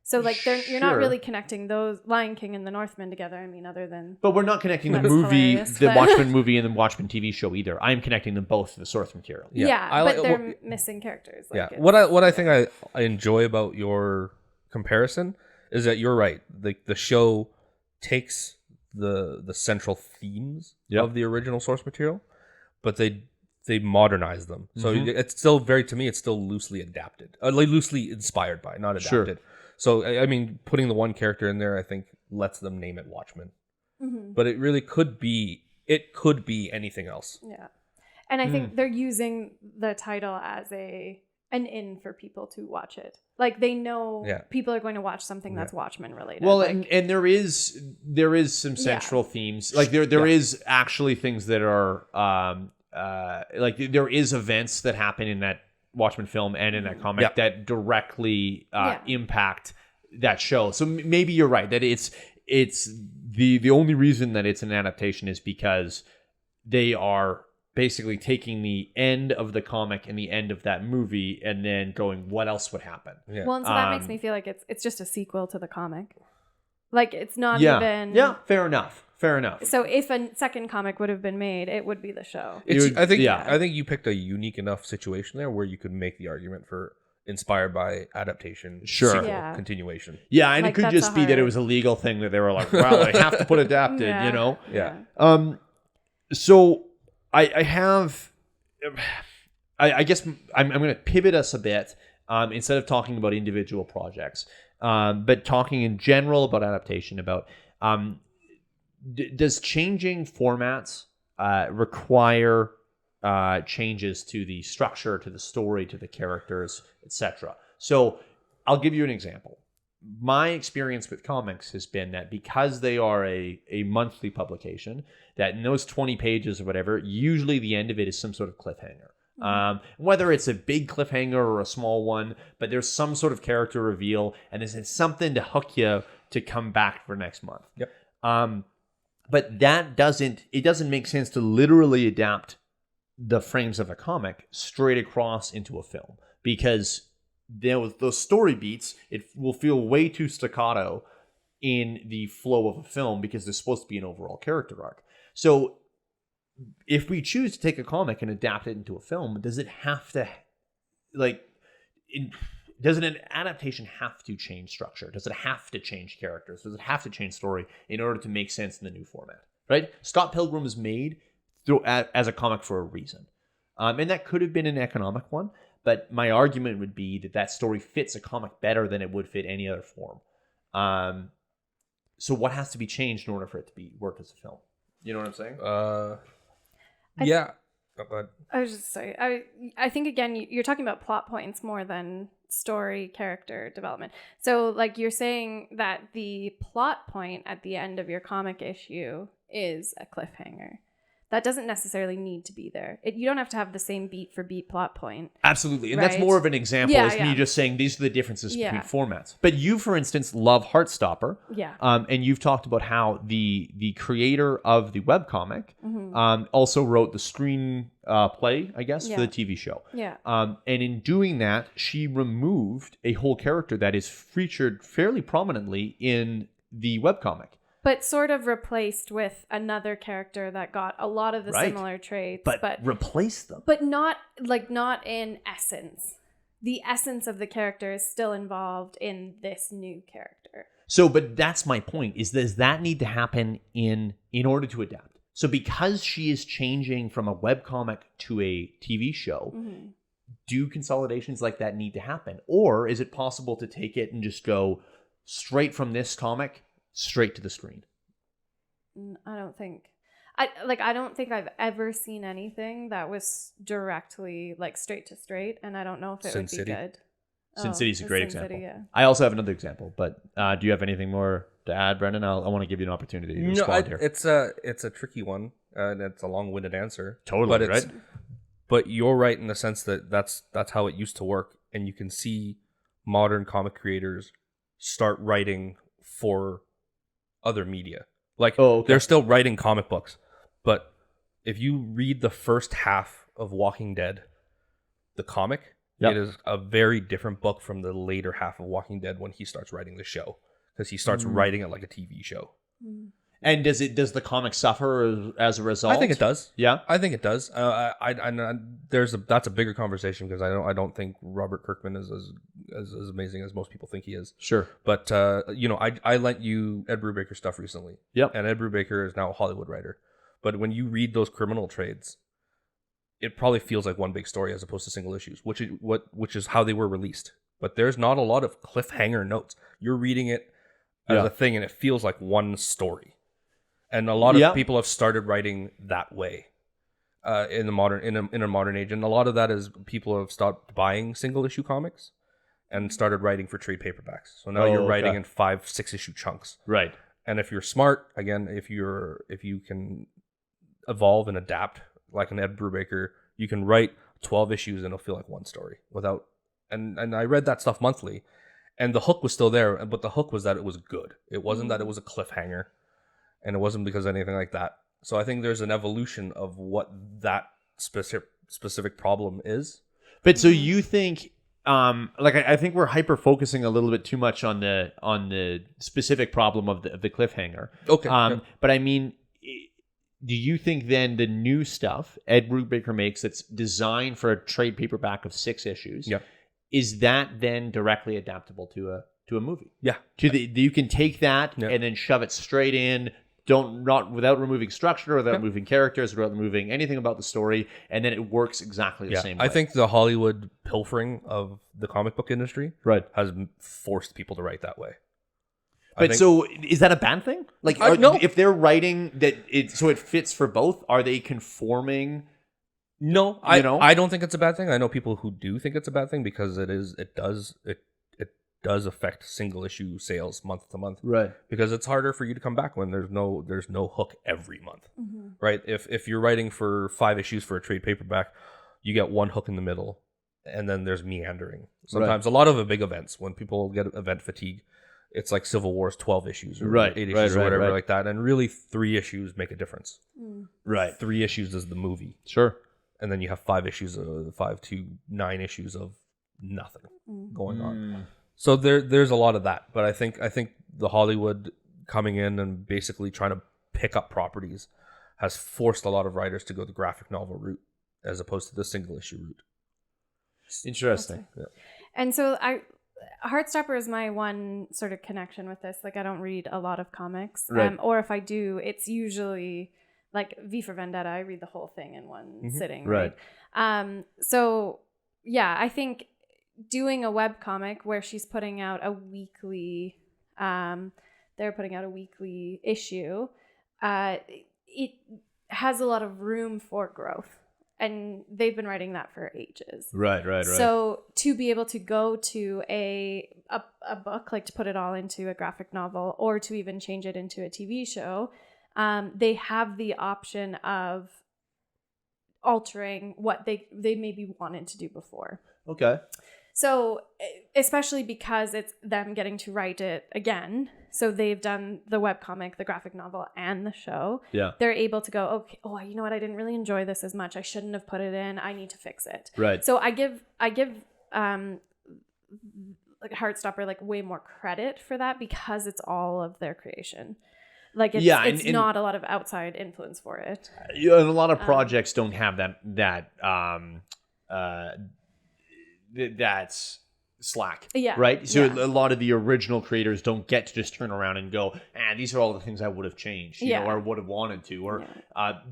So like you're not Sure. really connecting those Lion King and the Northman together. I mean, other than But we're not connecting the That's movie, hilarious, the but- Watchmen movie, and the Watchmen TV show either. I'm connecting them both to the source material. yeah, I but like- they're well, missing characters. Yeah, Like what I think I enjoy about your comparison is that you're right. The show takes the central themes of the original source material, but they modernize them. So it's still it's still loosely adapted, like loosely inspired by, not adapted. Sure. So I mean, putting the one character in there, I think, lets them name it Watchmen. But it really could be anything else. Yeah. And I think they're using the title as an in for people to watch it. Like they know people are going to watch something that's Watchmen related. Well, like, and there is some central themes. Like there is actually things that are like there is events that happen in that Watchmen film and in that comic that directly impact that show. So maybe you're right that it's the only reason that it's an adaptation is because they are basically taking the end of the comic and the end of that movie and then going, what else would happen? Yeah. well, and so that makes me feel like it's just a sequel to the comic. Like it's not Yeah. even Fair enough. So if a second comic would have been made, it would be the show. I think you picked a unique enough situation there where you could make the argument for inspired by adaptation, Sure. sequel, Yeah. continuation. Yeah, and Like, it could that's just a be that it hard- was a legal thing that they were like, well, they have to put adapted, Yeah. you know? Yeah. So I have, I guess I'm going to pivot us a bit instead of talking about individual projects, but talking in general about adaptation. About does changing formats require changes to the structure, to the story, to the characters, etc.? So I'll give you an example. My experience with comics has been that because they are a monthly publication, that in those 20 pages or whatever, usually the end of it is some sort of cliffhanger. Whether it's a big cliffhanger or a small one, but there's some sort of character reveal, and there's something to hook you to come back for next month. Yep. But that doesn't make sense to literally adapt the frames of a comic straight across into a film, because those story beats, it will feel way too staccato in the flow of a film because there's supposed to be an overall character arc. So if we choose to take a comic and adapt it into a film, does it have to, does an adaptation have to change structure? Does it have to change characters? Does it have to change story in order to make sense in the new format? right? Scott Pilgrim was made as a comic for a reason. And that could have been an economic one, but my argument would be that story fits a comic better than it would fit any other form. So what has to be changed in order for it to work as a film? You know what I'm saying? Yeah. Oh, go ahead. I was just saying, I think, again, you're talking about plot points more than story character development. So, like, you're saying that the plot point at the end of your comic issue is a cliffhanger. That doesn't necessarily need to be there. You don't have to have the same beat for beat plot point. Absolutely. And right? that's more of an example as me just saying these are the differences between formats. But you, for instance, love Heartstopper. Yeah. And you've talked about how the creator of the webcomic also wrote the screen play, I guess, for the TV show. Yeah. And in doing that, she removed a whole character that is featured fairly prominently in the webcomic. But sort of replaced with another character that got a lot of the similar traits. But replaced them. But not in essence. The essence of the character is still involved in this new character. So, but that's my point, does that need to happen in order to adapt? So because she is changing from a webcomic to a TV show, do consolidations like that need to happen? Or is it possible to take it and just go straight from this comic straight to the screen? I don't think I've ever seen anything that was directly like straight to straight, and I don't know if it would be good. Sin City's a great example. City, yeah. I also have another example, but do you have anything more to add, Brendan? I want to give you an opportunity to respond here. It's a tricky one, and it's a long-winded answer. Totally, right? But you're right in the sense that that's how it used to work, and you can see modern comic creators start writing for other media. Like, they're still writing comic books, but if you read the first half of Walking Dead, the comic, it is a very different book from the later half of Walking Dead when he starts writing the show, because he starts writing it like a TV show. And does the comic suffer as a result? I think it does. Yeah, I think it does. That's a bigger conversation, because I don't think Robert Kirkman is as amazing as most people think he is. Sure. But I lent you Ed Brubaker stuff recently. Yep. And Ed Brubaker is now a Hollywood writer. But when you read those criminal trades, it probably feels like one big story as opposed to single issues, which is how they were released. But there's not a lot of cliffhanger notes. You're reading it as a thing, and it feels like one story. And a lot of people have started writing that way in a modern age, and a lot of that is people have stopped buying single issue comics and started writing for trade paperbacks. So now you're writing in 5-6 issue chunks. Right. And if you're smart, again, if you can evolve and adapt like an Ed Brubaker, you can write 12 issues and it'll feel like one story without. And I read that stuff monthly, and the hook was still there, but the hook was that it was good. It wasn't that it was a cliffhanger. And it wasn't because of anything like that. So I think there's an evolution of what that specific problem is. But so you think, I think we're hyper focusing a little bit too much on the specific problem of the cliffhanger. Okay. But I mean, do you think then the new stuff Ed Brubaker makes that's designed for a trade paperback of 6 issues, is that then directly adaptable to a movie? Yeah. You can take that and then shove it straight in. Not without removing structure, without removing characters, without removing anything about the story, and then it works exactly the same way. I think the Hollywood pilfering of the comic book industry has forced people to write that way. But so is that a bad thing? Like, no. If they're writing that it fits for both, are they conforming? No, I don't think it's a bad thing. I know people who do think it's a bad thing, because it does affect single issue sales month to month, right? Because it's harder for you to come back when there's no hook every month, right? If you're writing for 5 issues for a trade paperback, you get one hook in the middle, and then there's meandering. Sometimes a lot of the big events, when people get event fatigue, it's like Civil War's 12 issues or 8 issues or whatever like that, and really 3 issues make a difference. Right, 3 issues is the movie, sure, and then you have 5 issues, 5 to 9 issues of nothing going on. So there's a lot of that, but I think the Hollywood coming in and basically trying to pick up properties has forced a lot of writers to go the graphic novel route as opposed to the single issue route. Interesting. And so Heartstopper is my one sort of connection with this. Like, I don't read a lot of comics, Right. or if I do, it's usually like V for Vendetta. I read the whole thing in one sitting, right? So yeah, I think doing a webcomic where she's putting out a weekly, they're putting out a weekly issue, it has a lot of room for growth. And they've been writing that for ages. Right. So to be able to go to a book, like to put it all into a graphic novel, or to even change it into a TV show, they have the option of altering what they maybe wanted to do before. Okay. So especially because it's them getting to write it again. So they've done the webcomic, the graphic novel, and the show. Yeah. They're able to go, okay, oh, you know what? I didn't really enjoy this as much. I shouldn't have put it in. I need to fix it. Right. So I give like Heartstopper like way more credit for that because it's all of their creation. Like it's, it's not a lot of outside influence for it. Yeah, and a lot of projects don't have that's slack. Yeah. Right? So Yeah. a lot of the original creators don't get to just turn around and go, these are all the things I would have changed, you know, or would have wanted to, or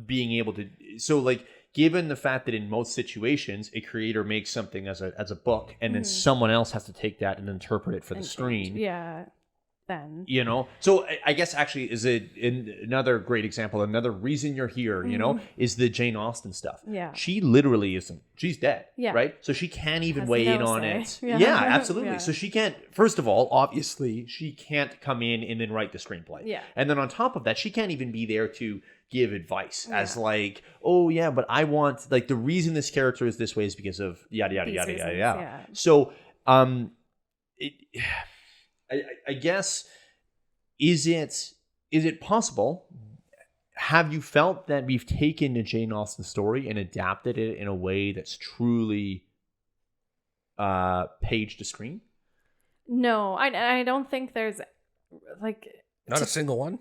being able to. So like, given the fact that in most situations, a creator makes something as a book, and then someone else has to take that and interpret it for the screen. Yeah. Then. You know, so I guess actually is it another great example, another reason you're here, you know, is the Jane Austen stuff. Yeah. She literally isn't, she's dead. Yeah. Right. So she can't even Has weigh no in on say. it. Yeah. Yeah, absolutely. Yeah. So she can't, first of all, obviously, she can't come in and then write the screenplay. Yeah. And then on top of that, she can't even be there to give advice as like, oh yeah, but I want, like, the reason this character is this way is because of yada, yada, These yada, reasons, yada, yada. yeah. So, I guess, is it possible? Have you felt that we've taken a Jane Austen story and adapted it in a way that's truly page to screen? No, I don't think there's like Not a single one.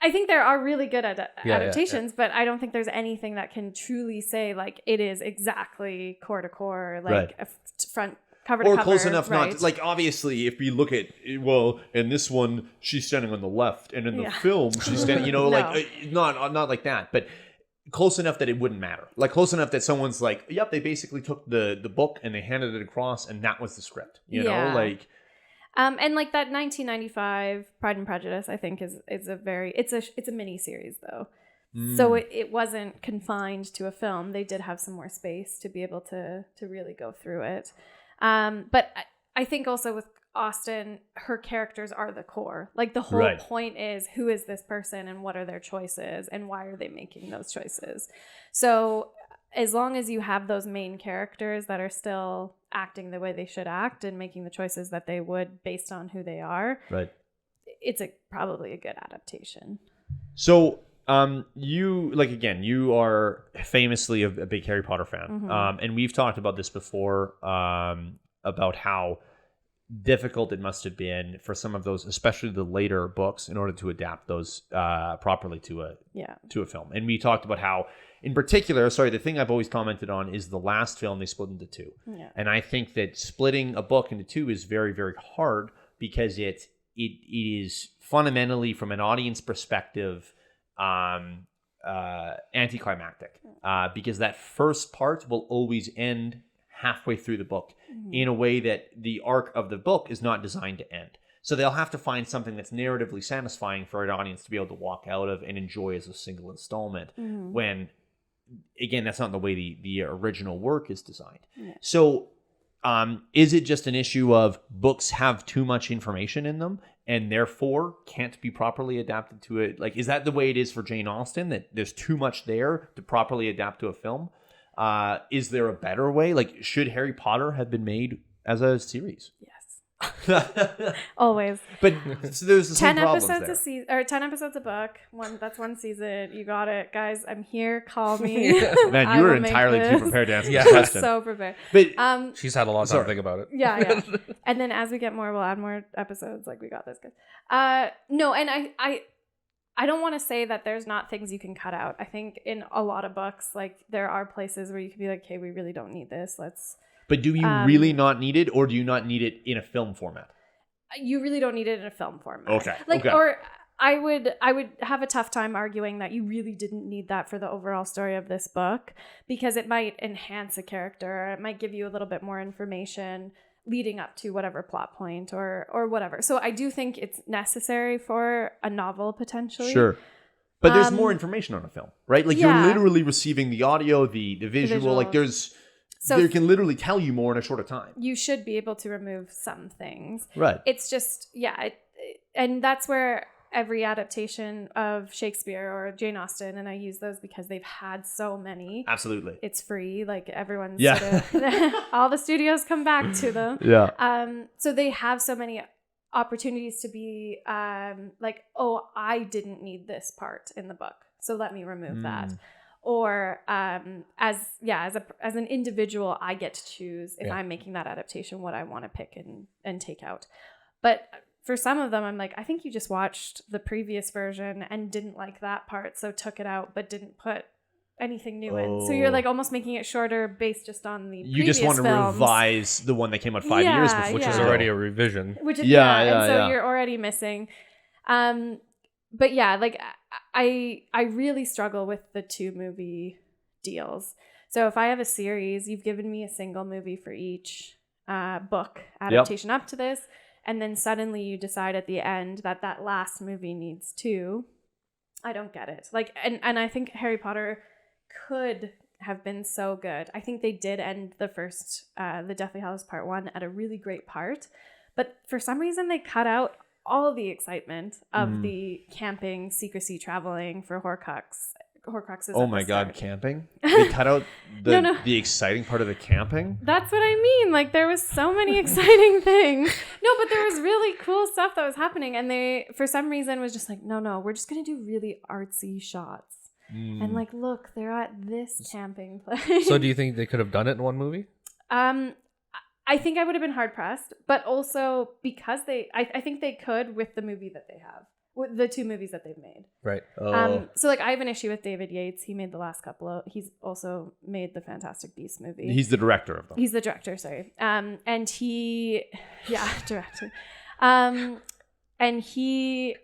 I think there are really good adaptations, yeah. but I don't think there's anything that can truly say like it is exactly core to core, like a front cover to or cover, close enough right? not to, like, obviously if we look at, well, in this one she's standing on the left and in the film she's standing, you know, No. like not like that, but close enough that it wouldn't matter, like close enough that someone's like, yep, they basically took the book and they handed it across and that was the script, you know, like and like that 1995 Pride and Prejudice, I think is a very it's a mini series though. So it wasn't confined to a film. They did have some more space to be able to really go through it. But I think also with Austen, her characters are the core. Like the whole point is, who is this person and what are their choices and why are they making those choices? So as long as you have those main characters that are still acting the way they should act and making the choices that they would based on who they are, it's probably a good adaptation. So you are famously a big Harry Potter fan. And we've talked about this before, about how difficult it must have been for some of those, especially the later books, in order to adapt those properly to a film. And we talked about how, in particular, the thing I've always commented on is the last film they split into two. And I think that splitting a book into two is very, very hard because it is fundamentally, from an audience perspective, anticlimactic, because that first part will always end halfway through the book in a way that the arc of the book is not designed to end. So they'll have to find something that's narratively satisfying for an audience to be able to walk out of and enjoy as a single installment, when, again, that's not the way the original work is designed. So is it just an issue of books have too much information in them and therefore can't be properly adapted to it? Like, is that the way it is for Jane Austen, that there's too much there to properly adapt to a film? Is there a better way? Like, should Harry Potter have been made as a series? Yes. Always. But so there's the 10 same problems episodes there. a season, or 10 episodes a book. That's one season. You got it, guys. I'm here. Call me. Man, you were entirely too prepared to answer this I'm question. so prepared. But She's had a lot of time to think about it. Yeah. And then as we get more, we'll add more episodes. Like, we got this, guys. No, and I don't want to say that there's not things you can cut out. I think in a lot of books, like, there are places where you can be like, okay, we really don't need this. Let's But do you really not need it, or do you not need it in a film format? You really don't need it in a film format. Okay. Or I would have a tough time arguing that you really didn't need that for the overall story of this book, because it might enhance a character. It might give you a little bit more information leading up to whatever plot point or whatever. So I do think it's necessary for a novel potentially. Sure. But there's more information on a film, right? Like you're literally receiving the audio, the visual. Like they can literally tell you more in a shorter time. You should be able to remove some things. Right. It's just, and that's where every adaptation of Shakespeare or Jane Austen, and I use those because they've had so many. Absolutely. It's free. Like everyone's sort of, all the studios come back to them. Yeah. So they have so many opportunities to be like, oh, I didn't need this part in the book, so let me remove that. Or as an individual, I get to choose if I'm making that adaptation what I want to pick and take out. But for some of them, I'm like, I think you just watched the previous version and didn't like that part, so took it out, but didn't put anything new in. So you're like almost making it shorter based just on the previous You just want to films. revise the one that came out 5 years before, which is already a revision. Which is, and so you're already missing. But yeah, like I really struggle with the 2 movie deals. So if I have a series, you've given me a single movie for each book adaptation up to this, and then suddenly you decide at the end that last movie needs 2. I don't get it. Like, and I think Harry Potter could have been so good. I think they did end the first, the Deathly Hallows Part 1 at a really great part, but for some reason they cut out all of the excitement of the camping, secrecy, traveling for Horcruxes. Oh my God, camping? They cut out the exciting part of the camping? That's what I mean. Like, there was so many exciting things. No, but there was really cool stuff that was happening. And they, for some reason, was just like, no, we're just going to do really artsy shots. And like, look, they're at this camping place. So do you think they could have done it in one movie? I think I would have been hard pressed, but also because I think they could with the movie that they have, with the 2 movies that they've made. Right. So like I have an issue with David Yates. He made the last couple he's also made the Fantastic Beasts movie. He's the director of them. He's the director, sorry. And he, director. And he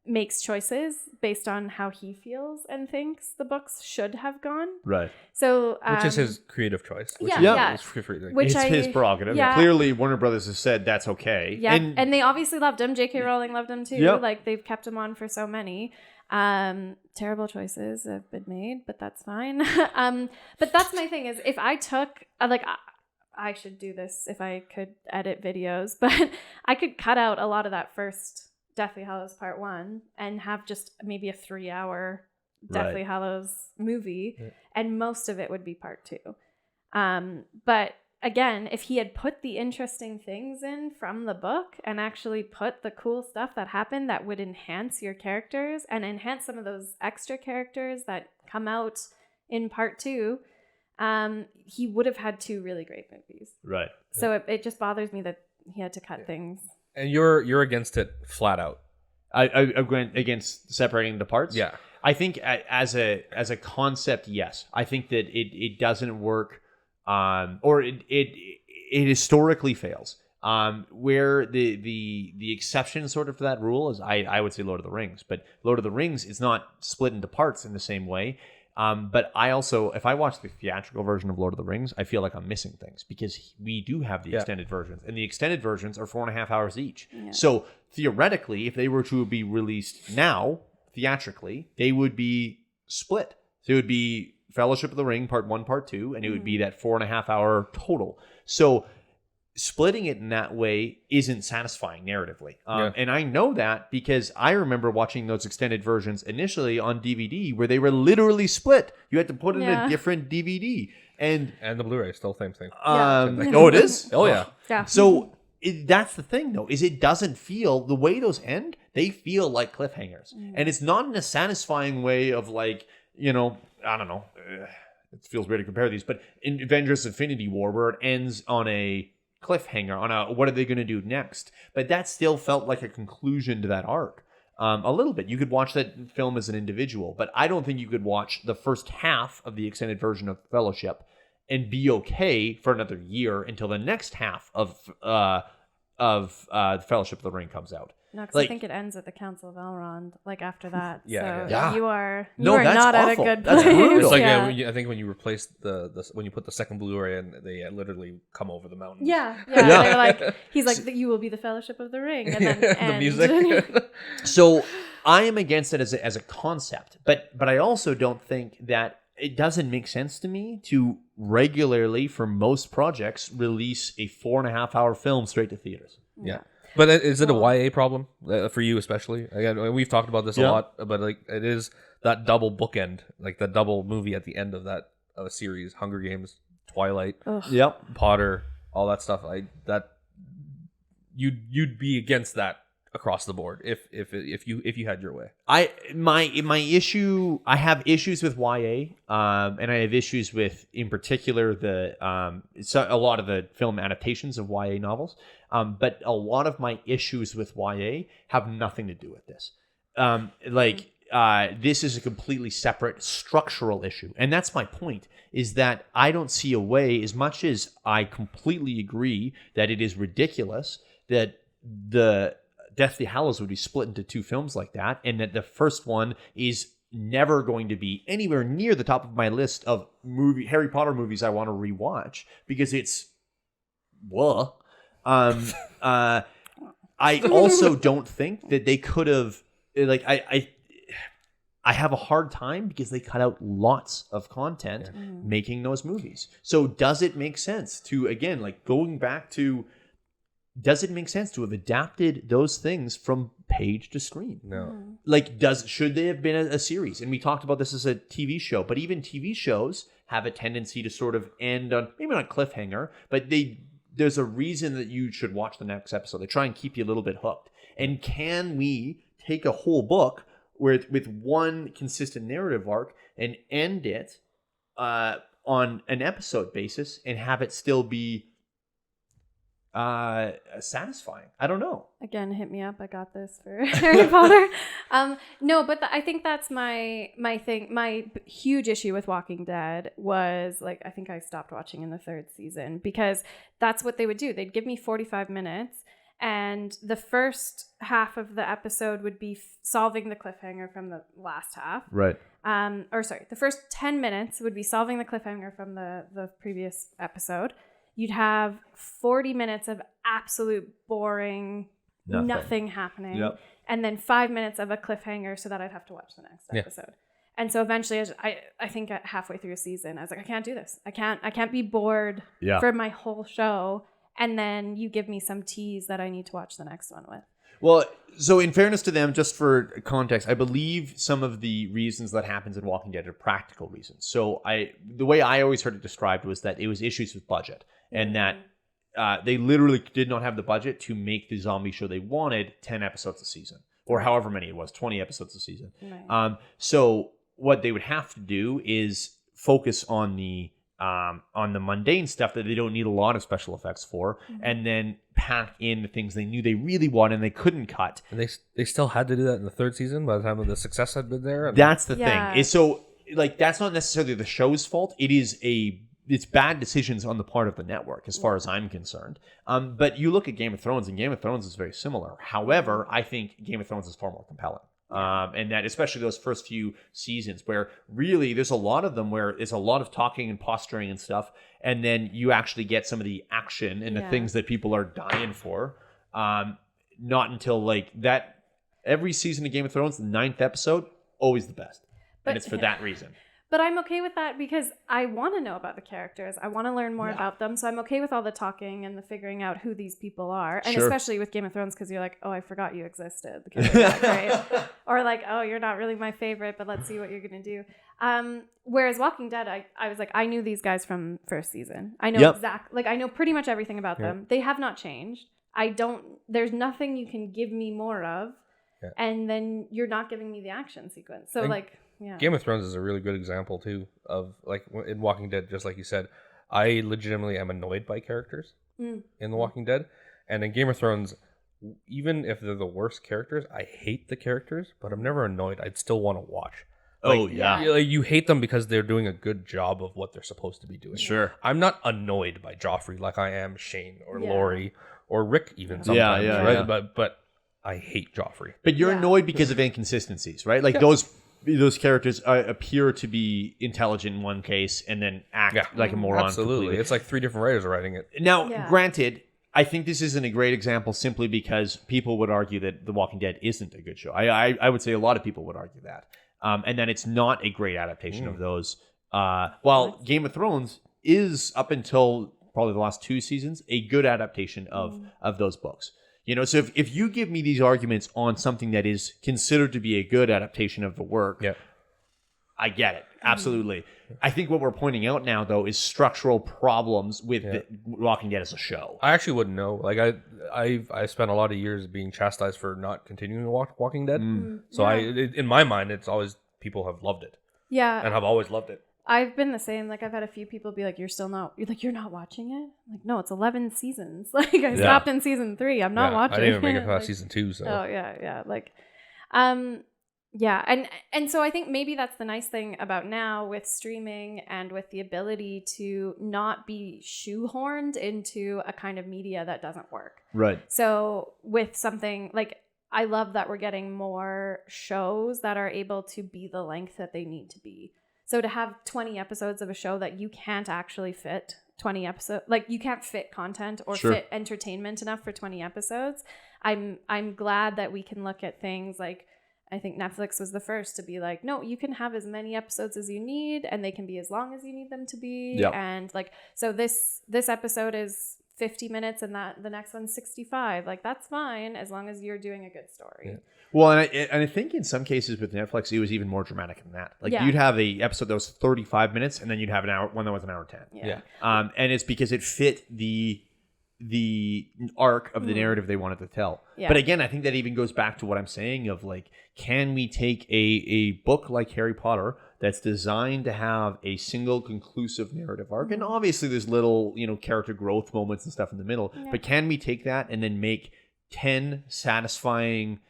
makes choices based on how he feels and thinks the books should have gone. Right. So which is his creative choice. Which It's his prerogative. Yeah. Clearly, Warner Brothers has said that's okay. Yeah, and they obviously loved him. J.K. Rowling loved him too. Yep. Like they've kept him on for so many. Terrible choices have been made, but that's fine. But that's my thing is if I took I should do this if I could edit videos, but I could cut out a lot of that first Deathly Hallows Part 1 and have just maybe a 3-hour Deathly Hallows movie, and most of it would be Part 2. But again, if he had put the interesting things in from the book and actually put the cool stuff that happened that would enhance your characters and enhance some of those extra characters that come out in Part 2, he would have had 2 really great movies. Right. So it just bothers me that he had to cut things. And you're against it flat out. I went against separating the parts. Yeah. I think as a concept, yes. I think that it doesn't work, or it historically fails. Where the exception sort of to that rule is, I would say Lord of the Rings, but Lord of the Rings is not split into parts in the same way. But I also, if I watch the theatrical version of Lord of the Rings, I feel like I'm missing things because we do have the extended versions, and the extended versions are 4.5 hours each. Yeah. So theoretically, if they were to be released now, theatrically, they would be split. So it would be Fellowship of the Ring, Part 1, Part 2, and it would be that 4.5 hour total. So splitting it in that way isn't satisfying narratively. And I know that because I remember watching those extended versions initially on DVD where they were literally split. You had to put in a different DVD. And the Blu-ray, still same thing. Oh, it is? Oh, yeah. Yeah. So that's the thing, though, is it doesn't feel, the way those end, they feel like cliffhangers. And it's not in a satisfying way of like, I don't know. It feels weird to compare these, but in Avengers Infinity War, where it ends on a cliffhanger on what are they going to do next, but that still felt like a conclusion to that arc a little bit. You could watch that film as an individual, but I don't think you could watch the first half of the extended version of Fellowship and be okay for another year until the next half of the Fellowship of the Ring comes out. No, because Like- I think it ends at the Council of Elrond, like after that. Yeah, so yeah. you are No, that's not at a awful. good That's place. brutal. It's like yeah. I think when you replace when you put the second Blu-ray and they literally come over the mountains. Yeah. Yeah. They're like, he's like, you will be the Fellowship of the Ring, and then the end. music. So I am against it as a concept, but I also don't think that it doesn't make sense to me to regularly, for most projects, release a 4.5-hour film straight to theaters. Yeah. But is it a YA problem for you especially? Again, we've talked about this a lot, but like it is that double bookend, like the double movie at the end of that series, Hunger Games, Twilight, Yep. Potter, all that stuff. You'd be against that across the board if you had your way. My issue, I have issues with YA, and I have issues with, in particular, a lot of the film adaptations of YA novels. But a lot of my issues with YA have nothing to do with this. This is a completely separate structural issue, and that's my point. Is that I don't see a way, as much as I completely agree that it is ridiculous that the Deathly Hallows would be split into 2 films like that, and that the first one is never going to be anywhere near the top of my list of Harry Potter movies I want to rewatch, because it's I also don't think that they could have, like, I have a hard time because they cut out lots of content making those movies. So does it make sense to, again, like going back to, does it make sense to have adapted those things from page to screen? No. Like, should they have been a series? And we talked about this as a TV show, but even TV shows have a tendency to sort of end on, maybe not a cliffhanger, but there's a reason that you should watch the next episode. They try and keep you a little bit hooked. And can we take a whole book with one consistent narrative arc and end it on an episode basis and have it still be satisfying? I don't know. Again, hit me up. I got this for Harry Potter. No, but I think that's my thing. My huge issue with Walking Dead was, like, I think I stopped watching in the 3rd season, because that's what they would do. They'd give me 45 minutes, and the first half of the episode would be solving the cliffhanger from the last half. Right. The first 10 minutes would be solving the cliffhanger from the previous episode. You'd have 40 minutes of absolute boring, nothing happening. Yep. And then 5 minutes of a cliffhanger so that I'd have to watch the next episode. And so eventually, I think at halfway through a season, I was like, I can't do this. I can't be bored for my whole show. And then you give me some tease that I need to watch the next one with. Well, so in fairness to them, just for context, I believe some of the reasons that happens in Walking Dead are practical reasons. So the way I always heard it described was that it was issues with budget, and that they literally did not have the budget to make the zombie show they wanted 10 episodes a season, or however many it was, 20 episodes a season. Right. So what they would have to do is focus on the mundane stuff that they don't need a lot of special effects for, and then pack in the things they knew they really wanted and they couldn't cut. And they still had to do that in the 3rd season by the time of the success had been there. That's the thing. Is so, like, that's not necessarily the show's fault. It's bad decisions on the part of the network, as far as I'm concerned. But you look at Game of Thrones, and Game of Thrones is very similar. However, I think Game of Thrones is far more compelling. And that, especially those first few seasons, where really there's a lot of them where it's a lot of talking and posturing and stuff, and then you actually get some of the action and the things that people are dying for. Not until, like, that every season of Game of Thrones, the 9th episode, always the best. And it's for that reason. But I'm okay with that because I want to know about the characters. I want to learn more about them. So I'm okay with all the talking and the figuring out who these people are. And especially with Game of Thrones, because you're like, oh, I forgot you existed. Right? Or like, oh, you're not really my favorite, but let's see what you're going to do. Whereas Walking Dead, I was like, I knew these guys from first season. I know I know pretty much everything about them. They have not changed. There's nothing you can give me more of. Yeah. And then you're not giving me the action sequence. So Game of Thrones is a really good example too of, like, in Walking Dead, just like you said, I legitimately am annoyed by characters in The Walking Dead, and in Game of Thrones, even if they're the worst characters, I hate the characters, but I'm never annoyed. I'd still want to watch. Oh, Like, yeah. you hate them because they're doing a good job of what they're supposed to be doing. Sure. I'm not annoyed by Joffrey like I am Shane or Yeah. Laurie or Rick even Yeah, sometimes, yeah, right? yeah. But I hate Joffrey. But you're Yeah. annoyed because of inconsistencies, right? Like those characters appear to be intelligent in one case and then act like a moron. Absolutely. Completely. It's like 3 different writers are writing it. Now, Yeah. granted, I think this isn't a great example simply because people would argue that The Walking Dead isn't a good show. I would say a lot of people would argue that. And that it's not a great adaptation of those. While Game of Thrones is, up until probably the last 2 seasons, a good adaptation of those books. You know, so if you give me these arguments on something that is considered to be a good adaptation of the work, I get it. Absolutely. I think what we're pointing out now, though, is structural problems with the Walking Dead as a show. I actually wouldn't know. Like I spent a lot of years being chastised for not continuing Walking Dead. So in my mind, it's always people have loved it Yeah. and have always loved it. I've been the same. Like, I've had a few people be like, you're not watching it? I'm like, no, it's 11 seasons. Like, I stopped in season 3. I'm not watching it. I didn't even make it past like, season 2. So Oh, yeah. Like, yeah. And so I think maybe that's the nice thing about now with streaming and with the ability to not be shoehorned into a kind of media that doesn't work. Right. So with something like, I love that we're getting more shows that are able to be the length that they need to be. So to have 20 episodes of a show that you can't actually fit 20 episodes, like you can't fit content or fit entertainment enough for 20 episodes. I'm glad that we can look at things like, I think Netflix was the first to be like, no, you can have as many episodes as you need and they can be as long as you need them to be. Yep. And like, so this episode is 50 minutes and the next one's 65. Like, that's fine as long as you're doing a good story. Yeah. Well, and I think in some cases with Netflix, it was even more dramatic than that. Like, you'd have a episode that was 35 minutes, and then you'd have one that was an hour 10. Yeah. And it's because it fit the arc of the narrative they wanted to tell. Yeah. But again, I think that even goes back to what I'm saying of like, can we take a book like Harry Potter that's designed to have a single conclusive narrative arc, and obviously there's little, character growth moments and stuff in the middle, but can we take that and then make 10 satisfying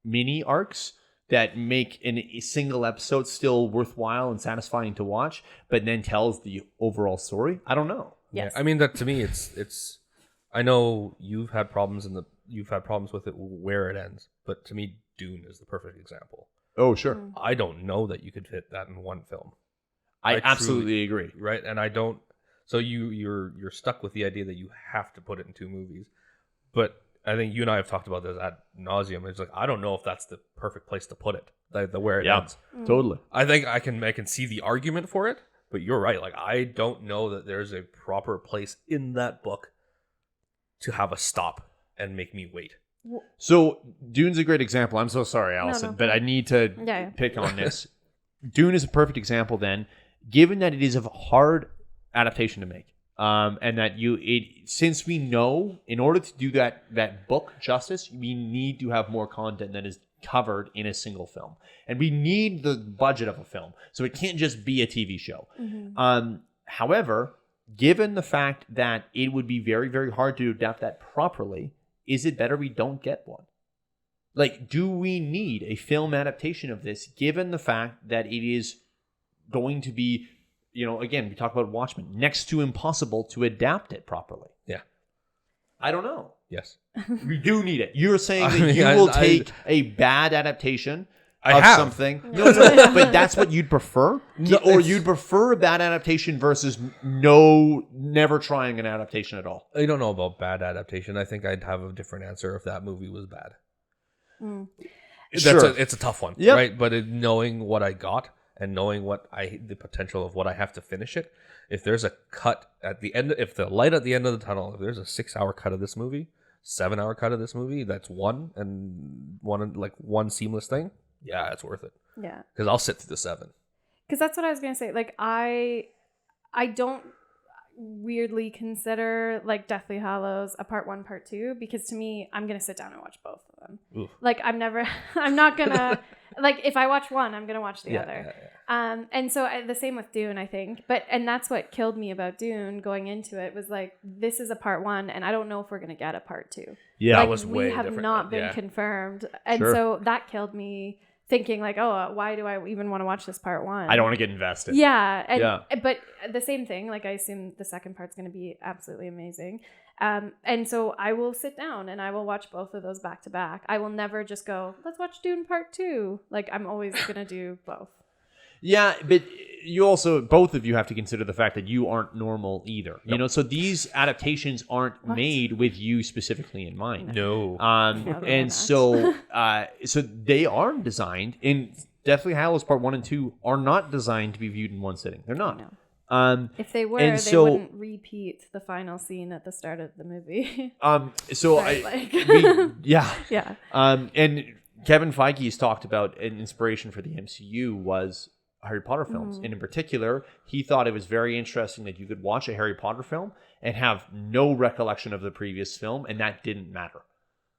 mini arcs that make a single episode still worthwhile and satisfying to watch, but then tells the overall story? I don't know. Yes. Yeah, I mean, that to me, it's. I know you've had problems with it where it ends, but to me, Dune is the perfect example. Oh, sure. I don't know that you could fit that in one film. I truly absolutely agree. Right, and I don't. So you're stuck with the idea that you have to put it in 2 movies, but I think you and I have talked about this ad nauseum. It's like, I don't know if that's the perfect place to put it, the where it ends. Totally. I think I can see the argument for it, but you're right. Like, I don't know that there's a proper place in that book to have a stop and make me wait. So Dune's a great example. I'm so sorry, Alison, but I need to pick on this. Dune is a perfect example then, given that it is a hard adaptation to make. And that since we know in order to do that book justice, we need to have more content that is covered in a single film, and we need the budget of a film, so it can't just be a TV show. However, given the fact that it would be very, very hard to adapt that properly, is it better we don't get one? Like, do we need a film adaptation of this, given the fact that it is going to be, again, we talk about Watchmen, next to impossible to adapt it properly? Yeah. I don't know. Yes. We do need it. You're saying that you will take a bad adaptation of something. No, but that's what you'd prefer? Or you'd prefer a bad adaptation versus never trying an adaptation at all? I don't know about bad adaptation. I think I'd have a different answer if that movie was bad. Sure. It's a tough one, Yep. right? But knowing what I got and knowing the potential of what I have to finish it, if there's a cut at the end, if the light at the end of the tunnel, if there's a 6-hour cut of this movie, 7-hour cut of this movie, that's one seamless thing. Yeah, it's worth it. Yeah. Because I'll sit through the 7. Because that's what I was going to say. Like, I don't weirdly consider like Deathly Hallows a part 1, part 2, because to me, I'm going to sit down and watch both of them. Oof. Like, I'm not going to, like, if I watch one, I'm going to watch the other. Yeah. And so the same with Dune, I think. And that's what killed me about Dune going into it, was like, this is a part 1, and I don't know if we're going to get a part 2. Yeah, like, that was way we have different. not been Yeah. confirmed. And Sure. so that killed me, thinking like, oh, why do I even want to watch this part one? I don't want to get invested. Yeah. But the same thing, like I assume the second part's going to be absolutely amazing. And so I will sit down and I will watch both of those back to back. I will never just go, let's watch Dune part 2. Like I'm always going to do both. Yeah, but you also, both of you have to consider the fact that you aren't normal either. You know, so these adaptations aren't made with you specifically in mind. No. And so they aren't designed, and Deathly Hallows Part 1 and 2 are not designed to be viewed in one sitting. They're not. If they were, they wouldn't repeat the final scene at the start of the movie. Yeah. And Kevin Feige has talked about an inspiration for the MCU was Harry Potter films. And in particular, he thought it was very interesting that you could watch a Harry Potter film and have no recollection of the previous film, and that didn't matter.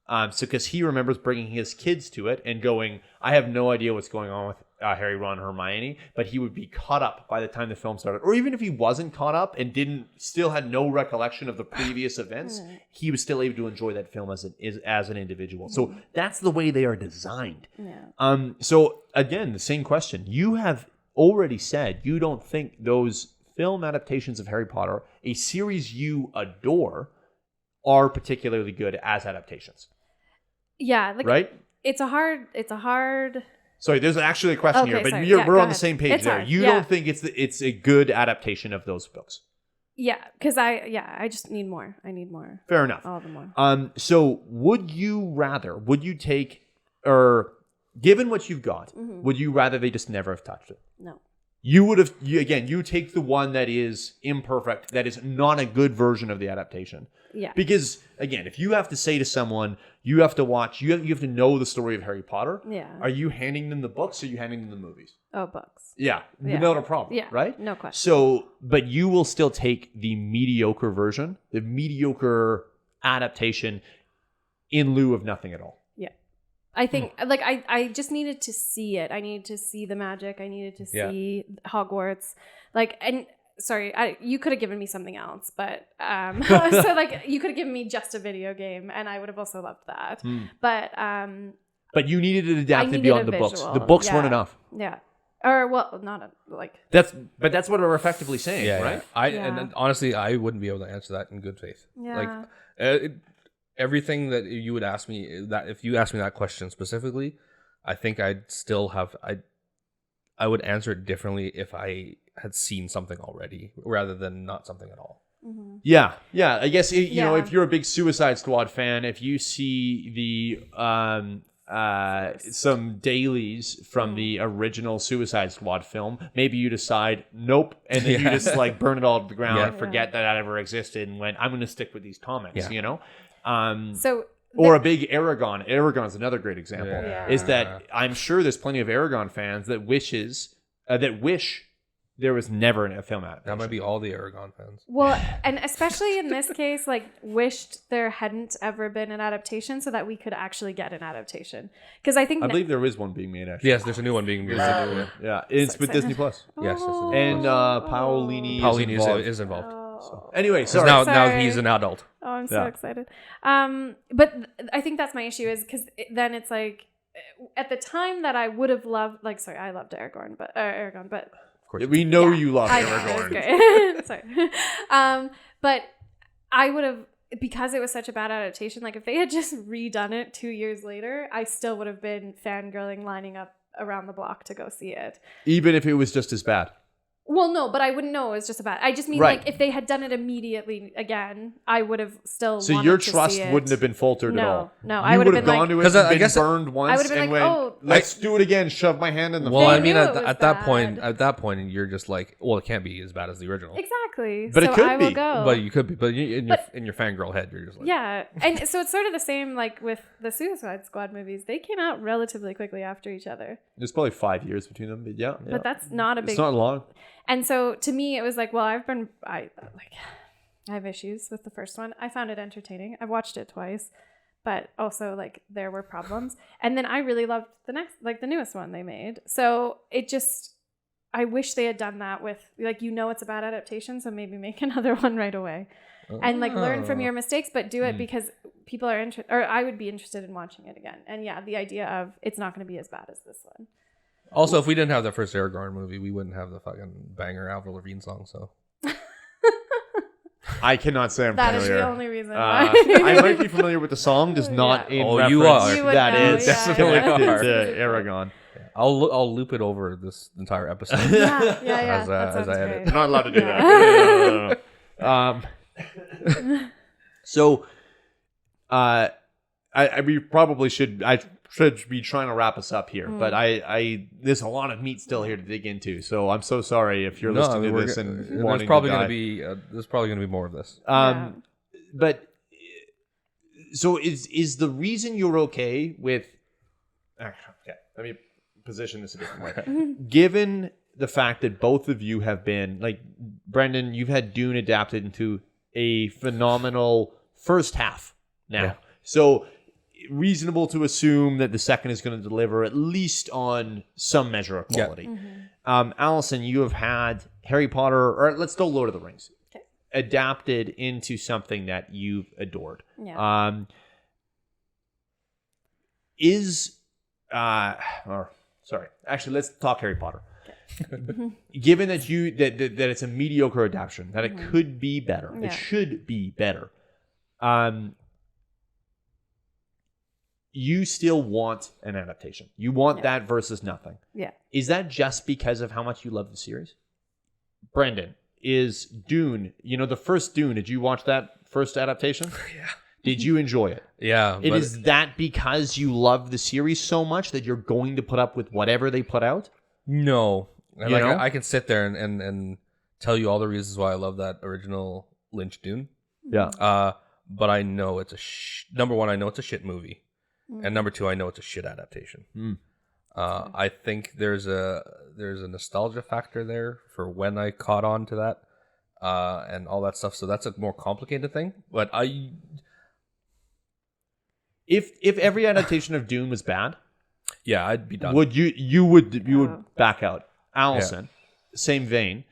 So because he remembers bringing his kids to it and going, I have no idea what's going on with Harry, Ron, Hermione, but he would be caught up by the time the film started. Or even if he wasn't caught up and still had no recollection of the previous events, he was still able to enjoy that film as an individual. So that's the way they are designed. Yeah. So again, the same question. You have already said you don't think those film adaptations of Harry Potter, a series you adore, are particularly good as adaptations. Yeah, like right? It's a hard. Sorry, there's actually a question here, but we're on the same page there. You don't think it's a good adaptation of those books? Yeah, because I just need more. I need more. Fair enough. All the more. So would you take, or given what you've got, would you rather they just never have touched it? No. You take the one that is imperfect, that is not a good version of the adaptation. Yeah. Because, again, if you have to say to someone, you have to watch, you have to know the story of Harry Potter. Yeah. Are you handing them the books or are you handing them the movies? Oh, books. Yeah. Not a problem. Yeah. Right? No question. So, but you will still take the mediocre version, the mediocre adaptation in lieu of nothing at all. Yeah. I think, like, I just needed to see it. I needed to see the magic. I needed to see Hogwarts. Like, and... Sorry, you could have given me something else, but so like you could have given me just a video game, and I would have also loved that. But you needed it adapted beyond the books. The books weren't enough. Yeah, or well, not like that's what we're effectively saying, right? And honestly, I wouldn't be able to answer that in good faith. Yeah. Like everything that you would ask me, that if you asked me that question specifically, I think I'd still have I would answer it differently if I had seen something already rather than not something at all. Mm-hmm. Yeah. I guess you know, if you're a big Suicide Squad fan, if you see the some dailies from the original Suicide Squad film, maybe you decide nope, and then you just like burn it all to the ground and forget that ever existed, and went, I'm going to stick with these comics. You know. Or a big Aragon. Aragon's another great example. Is that I'm sure there's plenty of Aragon fans that wish there was never a film adaptation. That might be all the Aragon fans. Well, and especially in this case, like wished there hadn't ever been an adaptation so that we could actually get an adaptation. Because I believe there is one being made. Actually, yes, there's a new one being made. It's with Disney Plus. Yes, and Paolini is involved. So, anyway, sorry. Now he's an adult. Oh, I'm so excited. But I think that's my issue is because then it's like at the time that I would have loved, like, sorry, I loved Aragon, but we know you love Aragorn. Sorry. But I would have, because it was such a bad adaptation, like if they had just redone it 2 years later, I still would have been fangirling, lining up around the block to go see it. Even if it was just as bad. Well, no, but I wouldn't know it was just about. I just mean like if they had done it immediately again, I would have still. So your trust wouldn't have been faltered at all. No, I would have been gone to it, I guess burned once, I would have been like, oh, let's do it again. Shove my hand in the. Well, I mean, at that point, you're just like, well, it can't be as bad as the original. Exactly, but it could be. But you could be. But in your fangirl head, you're just like, yeah. And so it's sort of the same like with the Suicide Squad movies. They came out relatively quickly after each other. There's probably 5 years between them, but yeah. But that's not a big. It's not long. And so to me, it was like, well, I have issues with the first one. I found it entertaining. I've watched it twice, but also like there were problems. And then I really loved the newest one they made. So it just, I wish they had done that with like, it's a bad adaptation. So maybe make another one right away and like learn from your mistakes, but do it because people are interested, or I would be interested in watching it again. And yeah, the idea of it's not going to be as bad as this one. Also, if we didn't have the first Aragorn movie, we wouldn't have the fucking banger Avril Lavigne song. So I cannot say I'm That familiar. is the only reason why. I might be familiar with the song, just not Yeah. in Oh, reference you are. You would that know, is yeah, connected yeah. to Aragon. I'll loop it over this entire episode. yeah. As, That as sounds I edit. great. You're not allowed to do Yeah. that. So, we probably should. I should be trying to wrap us up here, but there's a lot of meat still here to dig into. So I'm so sorry if you're listening to this and there's wanting probably to going die. to be there's probably going to be more of this. But so is the reason you're okay with? Okay, let me position this a different way. Given the fact that both of you have been like Brendan, you've had Dune adapted into a phenomenal first half now, Yeah. so reasonable to assume that the second is going to deliver at least on some measure of quality. Alison, you have had Harry Potter, or let's go Lord of the Rings, adapted into something that you've adored. Yeah. Actually, let's talk Harry Potter. Given that that it's a mediocre adaptation, that it could be better, Yeah. it should be better. You still want an adaptation. You want that versus nothing. Yeah. Is that just because of how much you love the series? Brendan, is Dune, the first Dune, did you watch that first adaptation? Yeah. Did you enjoy it? Yeah. Is that because you love the series so much that you're going to put up with whatever they put out? No. You know? I can sit there and tell you all the reasons why I love that original Lynch Dune. Yeah. But I know it's number one, I know it's a shit movie. And number two, I know it's a shit adaptation. I think there's a nostalgia factor there for when I caught on to that and all that stuff. So that's a more complicated thing. But If every adaptation of Dune was bad, I'd be done. would you would back out? Alison, same vein.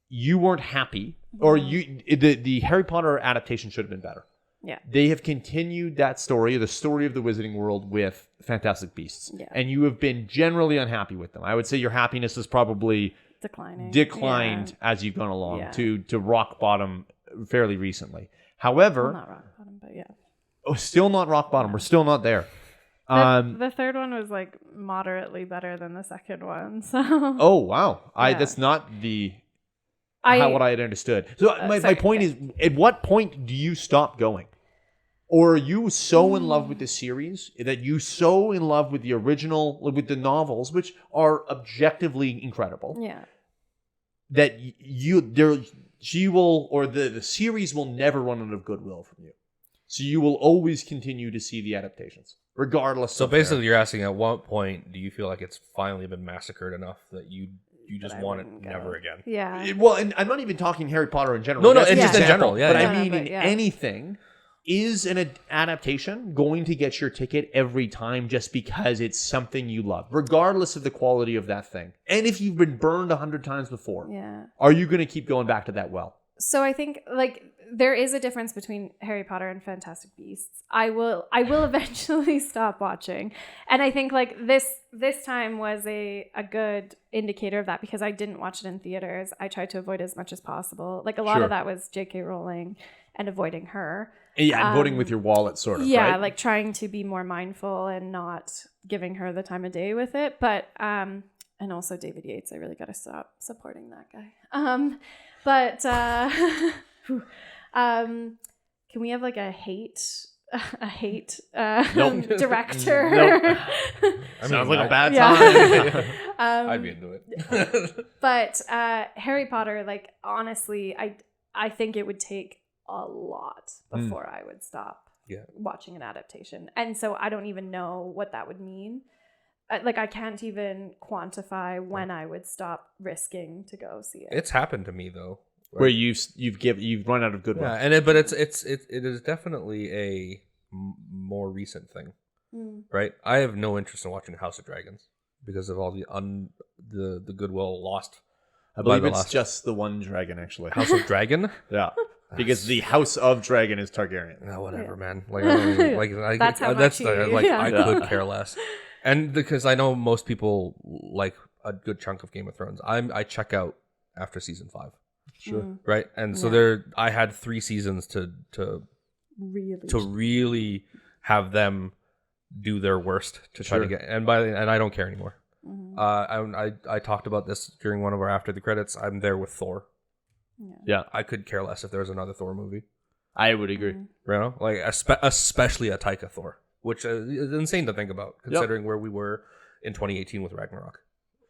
You weren't happy, or the Harry Potter adaptation should have been better. Yeah. They have continued that story, the story of the Wizarding World, with Fantastic Beasts. Yeah. And you have been generally unhappy with them. I would say your happiness has probably declined as you've gone along to rock bottom fairly recently. However, Well, not rock bottom, but yeah. Still not rock bottom. We're still not there. The third one was like moderately better than the second one. So. Oh, wow. Yeah. That's not what I had understood. So my point is, at what point do you stop going? Or are you so in love with the series that you so in love with the original, with the novels, which are objectively incredible, that she will, or the series will never run out of goodwill from you. So you will always continue to see the adaptations, regardless. So basically, you're asking, at what point do you feel like it's finally been massacred enough that you just want it never again? Yeah. Well, and I'm not even talking Harry Potter in general. No, That's it's an just in example. general. Yeah, but yeah. I mean, No, in but yeah. anything, is an adaptation going to get your ticket every time just because it's something you love, regardless of the quality of that thing? And if you've been burned 100 times before, are you going to keep going back to that well? So I think there is a difference between Harry Potter and Fantastic Beasts. I will eventually stop watching. And I think this time was a good indicator of that, because I didn't watch it in theaters. I tried to avoid as much as possible. Like a lot of that was J.K. Rowling and avoiding her. Yeah, and voting with your wallet, sort of. Yeah, right? like trying to be more mindful and not giving her the time of day with it. But and also David Yates, I really got to stop supporting that guy. Can we have like a hate director? Nope. Sounds like a bad time. I'd be into it. But Harry Potter, like honestly, I think it would take a lot before I would stop watching an adaptation. And so I don't even know what that would mean. I can't even quantify when I would stop risking to go see it. It's happened to me though, where you've run out of goodwill. Yeah, and it is definitely a more recent thing, right? I have no interest in watching House of Dragons because of all the goodwill lost. I believe it's just the one dragon, actually. House of Dragon. Yeah. because the House of Dragon is Targaryen. No, whatever, man. Like, I don't even, like That's how much I could care less. And because I know most people like a good chunk of Game of Thrones, I check out after season 5. Sure. Right, and so I had 3 seasons to really have them do their worst to try to get, and I don't care anymore. I talked about this during one of our after the credits. I'm there with Thor. Yeah, I could care less if there's another Thor movie. I would agree. You know, like especially a Taika Thor, which is insane to think about considering where we were in 2018 with Ragnarok.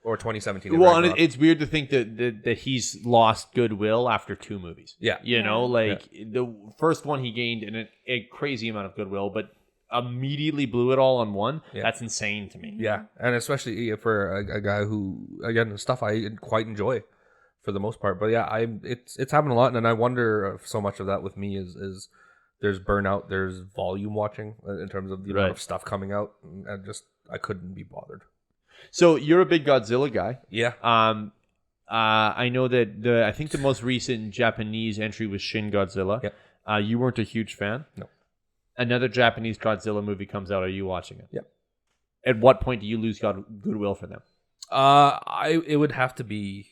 Or 2017. Well, and it's weird to think that he's lost goodwill after 2 movies. Yeah. You know, like the first one he gained a crazy amount of goodwill, but immediately blew it all on one. Yeah. That's insane to me. Yeah. And especially for a guy who, again, stuff I quite enjoy for the most part. But yeah, it's happened a lot. And I wonder if so much of that with me is there's burnout, there's volume watching in terms of the amount of stuff coming out. And I couldn't be bothered. So you're a big Godzilla guy. Yeah. I know that I think the most recent Japanese entry was Shin Godzilla. Yep. You weren't a huge fan. No. Another Japanese Godzilla movie comes out. Are you watching it? Yep. At what point do you lose goodwill for them? It would have to be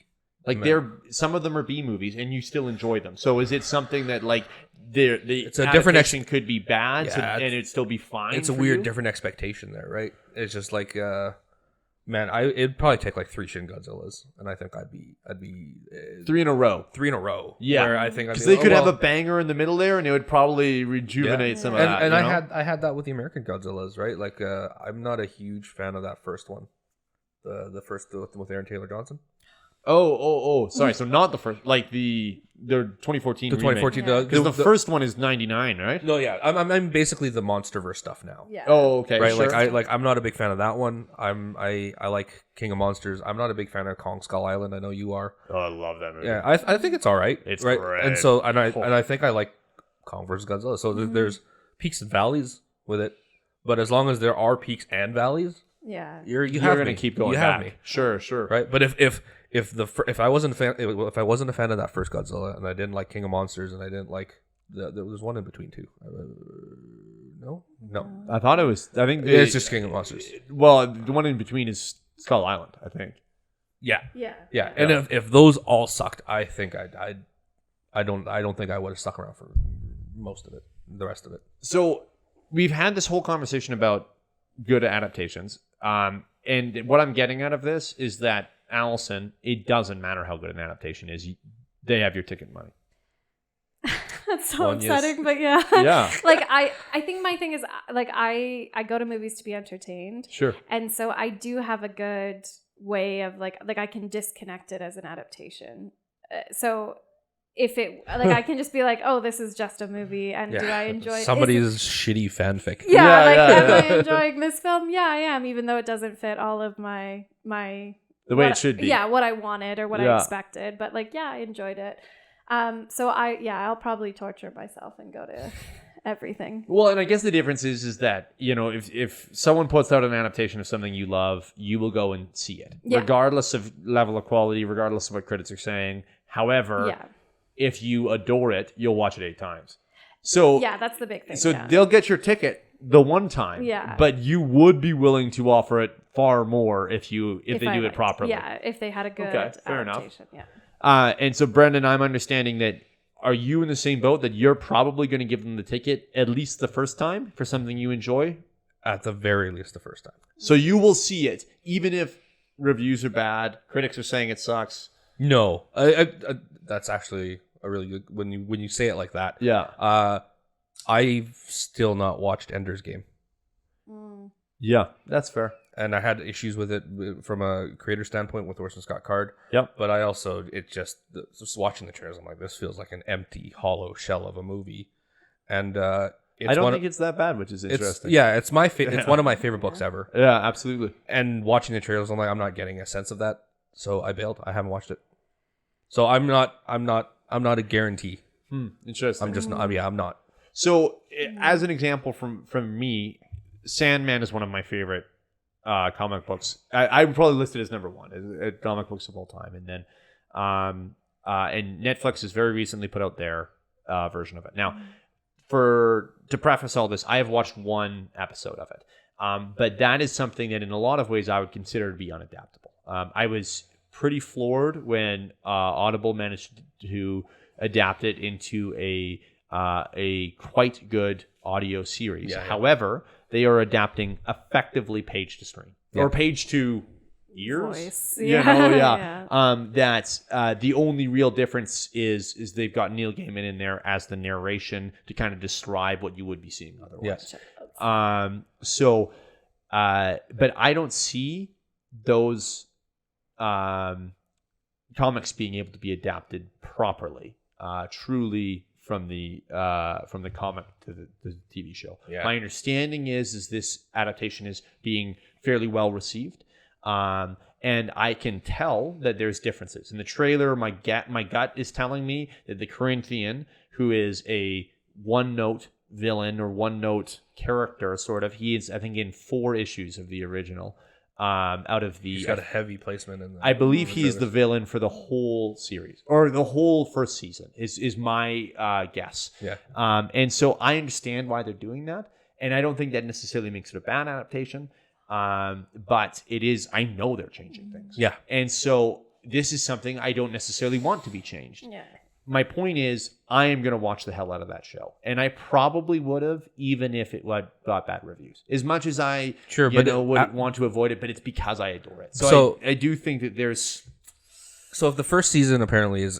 like some of them are B movies and you still enjoy them. So is it something that like it's a different could be bad and it'd still be fine? It's a weird different expectation there, right? It's just like man, it'd probably take like 3 Shin Godzillas, and I think I'd be 3 in a row. 3 in a row. Yeah, where I think because they could have a banger in the middle there, and it would probably rejuvenate some of that. And I had that with the American Godzillas, right? Like I'm not a huge fan of that first one, the first with Aaron Taylor Johnson. Oh, sorry. So not the first, like the 2014. The 2014, because the first one is 99, right? No, yeah, I'm basically the MonsterVerse stuff now. Yeah. Oh, okay. Right, sure. I'm not a big fan of that one. I like King of Monsters. I'm not a big fan of Kong Skull Island. I know you are. Oh, I love that movie. Yeah, I think it's all right. It's right, great. and so I think I like Kong vs Godzilla. So there's peaks and valleys with it, but as long as there are peaks and valleys, you're going to keep going. You back. have me. Sure. Right, but if I wasn't a fan of that first Godzilla, and I didn't like King of Monsters, and I didn't like there was one in between too. No. I thought it was. I think it's just King of Monsters. Well, the one in between is Skull Island, I think. Yeah. Yeah. And if those all sucked, I think I don't think I would have stuck around for most of it, the rest of it. So we've had this whole conversation about good adaptations, and what I'm getting out of this is that Alison, it doesn't matter how good an adaptation is, they have your ticket money. That's so upsetting, but yeah. Like I think my thing is like I go to movies to be entertained. Sure. And so I do have a good way of like I can disconnect it as an adaptation. So if it like I can just be like, oh, this is just a movie, and do I enjoy somebody's shitty fanfic? Am I enjoying this film? Yeah, I am, even though it doesn't fit all of my the way it should be. Yeah, what I wanted or what I expected, but like I enjoyed it. So I'll probably torture myself and go to everything. Well, and I guess the difference is that, if someone puts out an adaptation of something you love, you will go and see it, regardless of level of quality, regardless of what critics are saying. However, if you adore it, you'll watch it 8 times. So that's the big thing. So they'll get your ticket the one time, but you would be willing to offer it far more if they do it properly. Yeah, if they had a good fair adaptation. Enough. Yeah. And so, Brendan, I'm understanding that, are you in the same boat that you're probably going to give them the ticket at least the first time for something you enjoy? At the very least, the first time. So you will see it, even if reviews are bad, critics are saying it sucks. No, I that's actually a really good when you say it like that. Yeah. I've still not watched Ender's Game. Yeah, that's fair. And I had issues with it from a creator standpoint with Orson Scott Card. Yep. But I also, just watching the trailers, I'm like, this feels like an empty, hollow shell of a movie. And I don't think it's that bad, which is interesting. It's my it's one of my favorite books ever. Yeah, absolutely. And watching the trailers, I'm like, I'm not getting a sense of that. So I bailed. I haven't watched it. So I'm not a guarantee. Interesting. I'm just not. I'm not. So as an example from me, Sandman is one of my favorite comic books. I would probably list it as number 1 as comic books of all time. And then and Netflix has very recently put out their version of it. Now, to preface all this, I have watched one episode of it, but that is something that in a lot of ways I would consider to be unadaptable. I was pretty floored when Audible managed to adapt it into a quite good audio series. Yeah. However, they are adapting effectively page to screen or page to ears. Voice. You know, yeah. That's the only real difference is they've got Neil Gaiman in there as the narration to kind of describe what you would be seeing otherwise. Yes. But I don't see those comics being able to be adapted properly, truly from the comic to the TV show. Yeah. My understanding is this adaptation is being fairly well received, and I can tell that there's differences in the trailer. My gut is telling me that the Corinthian, who is a one-note villain or one-note character, sort of, he is, I think, in 4 issues of the original. Out of the, he's got a heavy placement in. I believe he's the villain for the whole series or the whole first season. Is my guess. Yeah. And so I understand why they're doing that, and I don't think that necessarily makes it a bad adaptation. But it is. I know they're changing things. Yeah. And so this is something I don't necessarily want to be changed. Yeah. My point is, I am going to watch the hell out of that show. And I probably would have, even if it got bad reviews. As much as I would want to avoid it, but it's because I adore it. So I do think that there's... So if the first season apparently is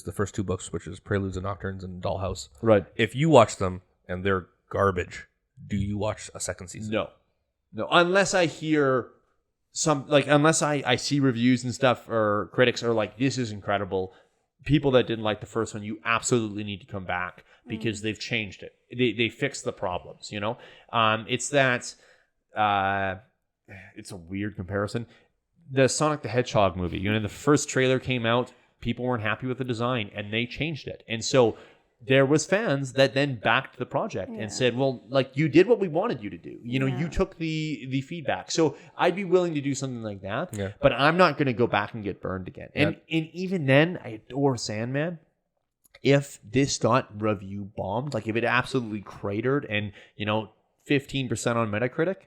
the first 2 books, which is Preludes and Nocturnes and Dollhouse. Right. If you watch them and they're garbage, do you watch a second season? No. Unless I hear unless I see reviews and stuff or critics are like, this is incredible. People that didn't like the first one, you absolutely need to come back because they've changed it. They fixed the problems, you know? It's that, it's a weird comparison. The Sonic the Hedgehog movie, you know, the first trailer came out, people weren't happy with the design and they changed it. And so there was fans that then backed the project and said, well, like, you did what we wanted you to do. You know, you took the feedback. So I'd be willing to do something like that, but I'm not going to go back and get burned again. And even then, I adore Sandman. If this review bombed, like if it absolutely cratered and, 15% on Metacritic,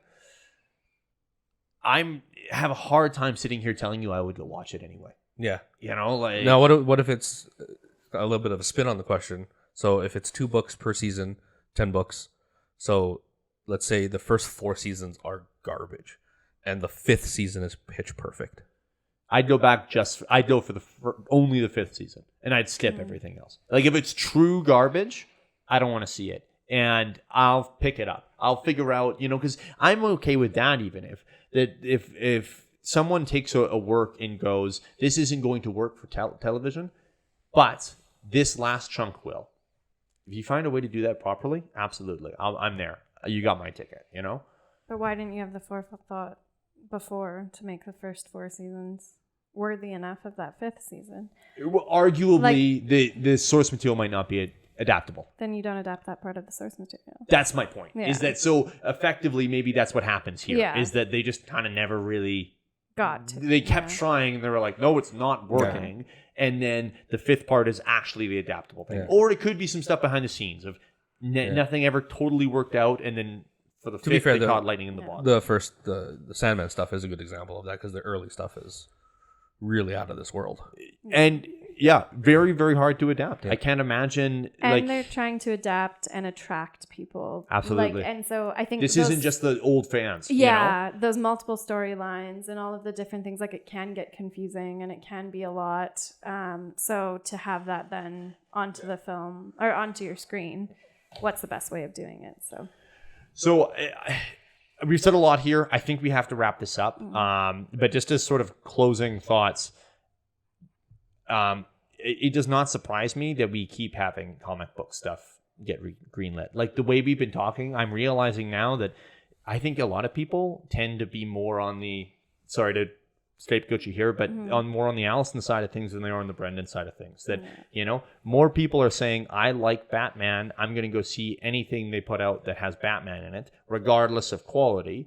I have a hard time sitting here telling you I would go watch it anyway. Yeah. Like... Now, what if it's a little bit of a spin on the question? So if it's 2 books per season, 10 books. So let's say the first 4 seasons are garbage and the 5th season is pitch perfect. I'd go back I'd go for only the 5th season and I'd skip everything else. Like if it's true garbage, I don't want to see it and I'll pick it up. I'll figure out, because I'm okay with that even if someone takes a work and goes, this isn't going to work for television, but this last chunk will. If you find a way to do that properly, absolutely. I'm there. You got my ticket, But why didn't you have the forethought before to make the first 4 seasons worthy enough of that 5th season? Well, arguably, the source material might not be adaptable. Then you don't adapt that part of the source material. That's my point. Yeah. Is that so effectively maybe that's what happens here. Yeah. Is that they just kind of never really... They kept trying and they were like, no, it's not working. Yeah. And then the 5th part is actually the adaptable thing. Yeah. Or it could be some stuff behind the scenes of nothing ever totally worked out. And then for the 5th, they caught lightning in the bottle. The Sandman stuff is a good example of that because the early stuff is really out of this world. And very, very hard to adapt. Yeah. I can't imagine. And they're trying to adapt and attract people. Absolutely. And so I think this isn't just the old fans. Yeah, those multiple storylines and all of the different things, like it can get confusing and it can be a lot. So to have that then onto the film or onto your screen, what's the best way of doing it? So we've said a lot here. I think we have to wrap this up. But just as sort of closing thoughts, it does not surprise me that we keep having comic book stuff get greenlit. Like the way we've been talking, I'm realizing now that I think a lot of people tend to be more on the, sorry to scapegoat you here, but more on the Alison side of things than they are on the Brendan side of things. That, more people are saying, I like Batman. I'm going to go see anything they put out that has Batman in it, regardless of quality.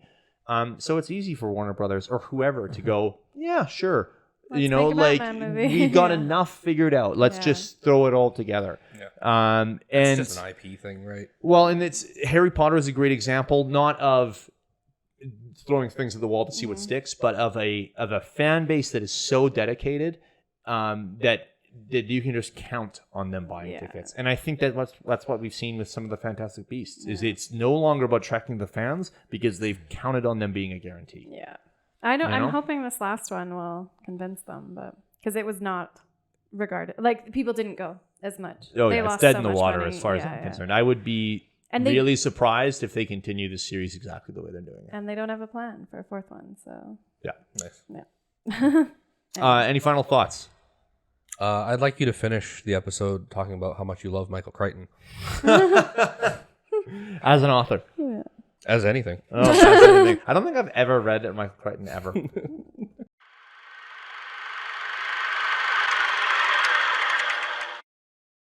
So it's easy for Warner Brothers or whoever to go, yeah, sure. Let's make a like Batman movie. we got Yeah. enough figured out. Let's Yeah. just throw it all together. Yeah. And It's just an IP thing, right? well, and it's Harry Potter is a great example, not of throwing things at the wall to see what sticks, but of a fan base that is so dedicated that you can just count on them buying tickets. And I think that's what we've seen with some of the Fantastic Beasts. Is it's no longer about tracking the fans because they've counted on them being a guarantee. Yeah. I know. You know? I'm hoping this last one will convince them, but because it was not regarded, like people didn't go as much. Oh They yeah, it's lost dead so in the much water money. as far as Yeah, I'm yeah. concerned. I would be And they- really surprised if they continue the series exactly the way they're doing it. And they don't have a plan for a fourth one, so Yeah. Nice. Any final thoughts? I'd like you to finish the episode talking about how much you love Michael Crichton As an author. as anything. Oh, as anything. I don't think I've ever read Michael Crichton ever.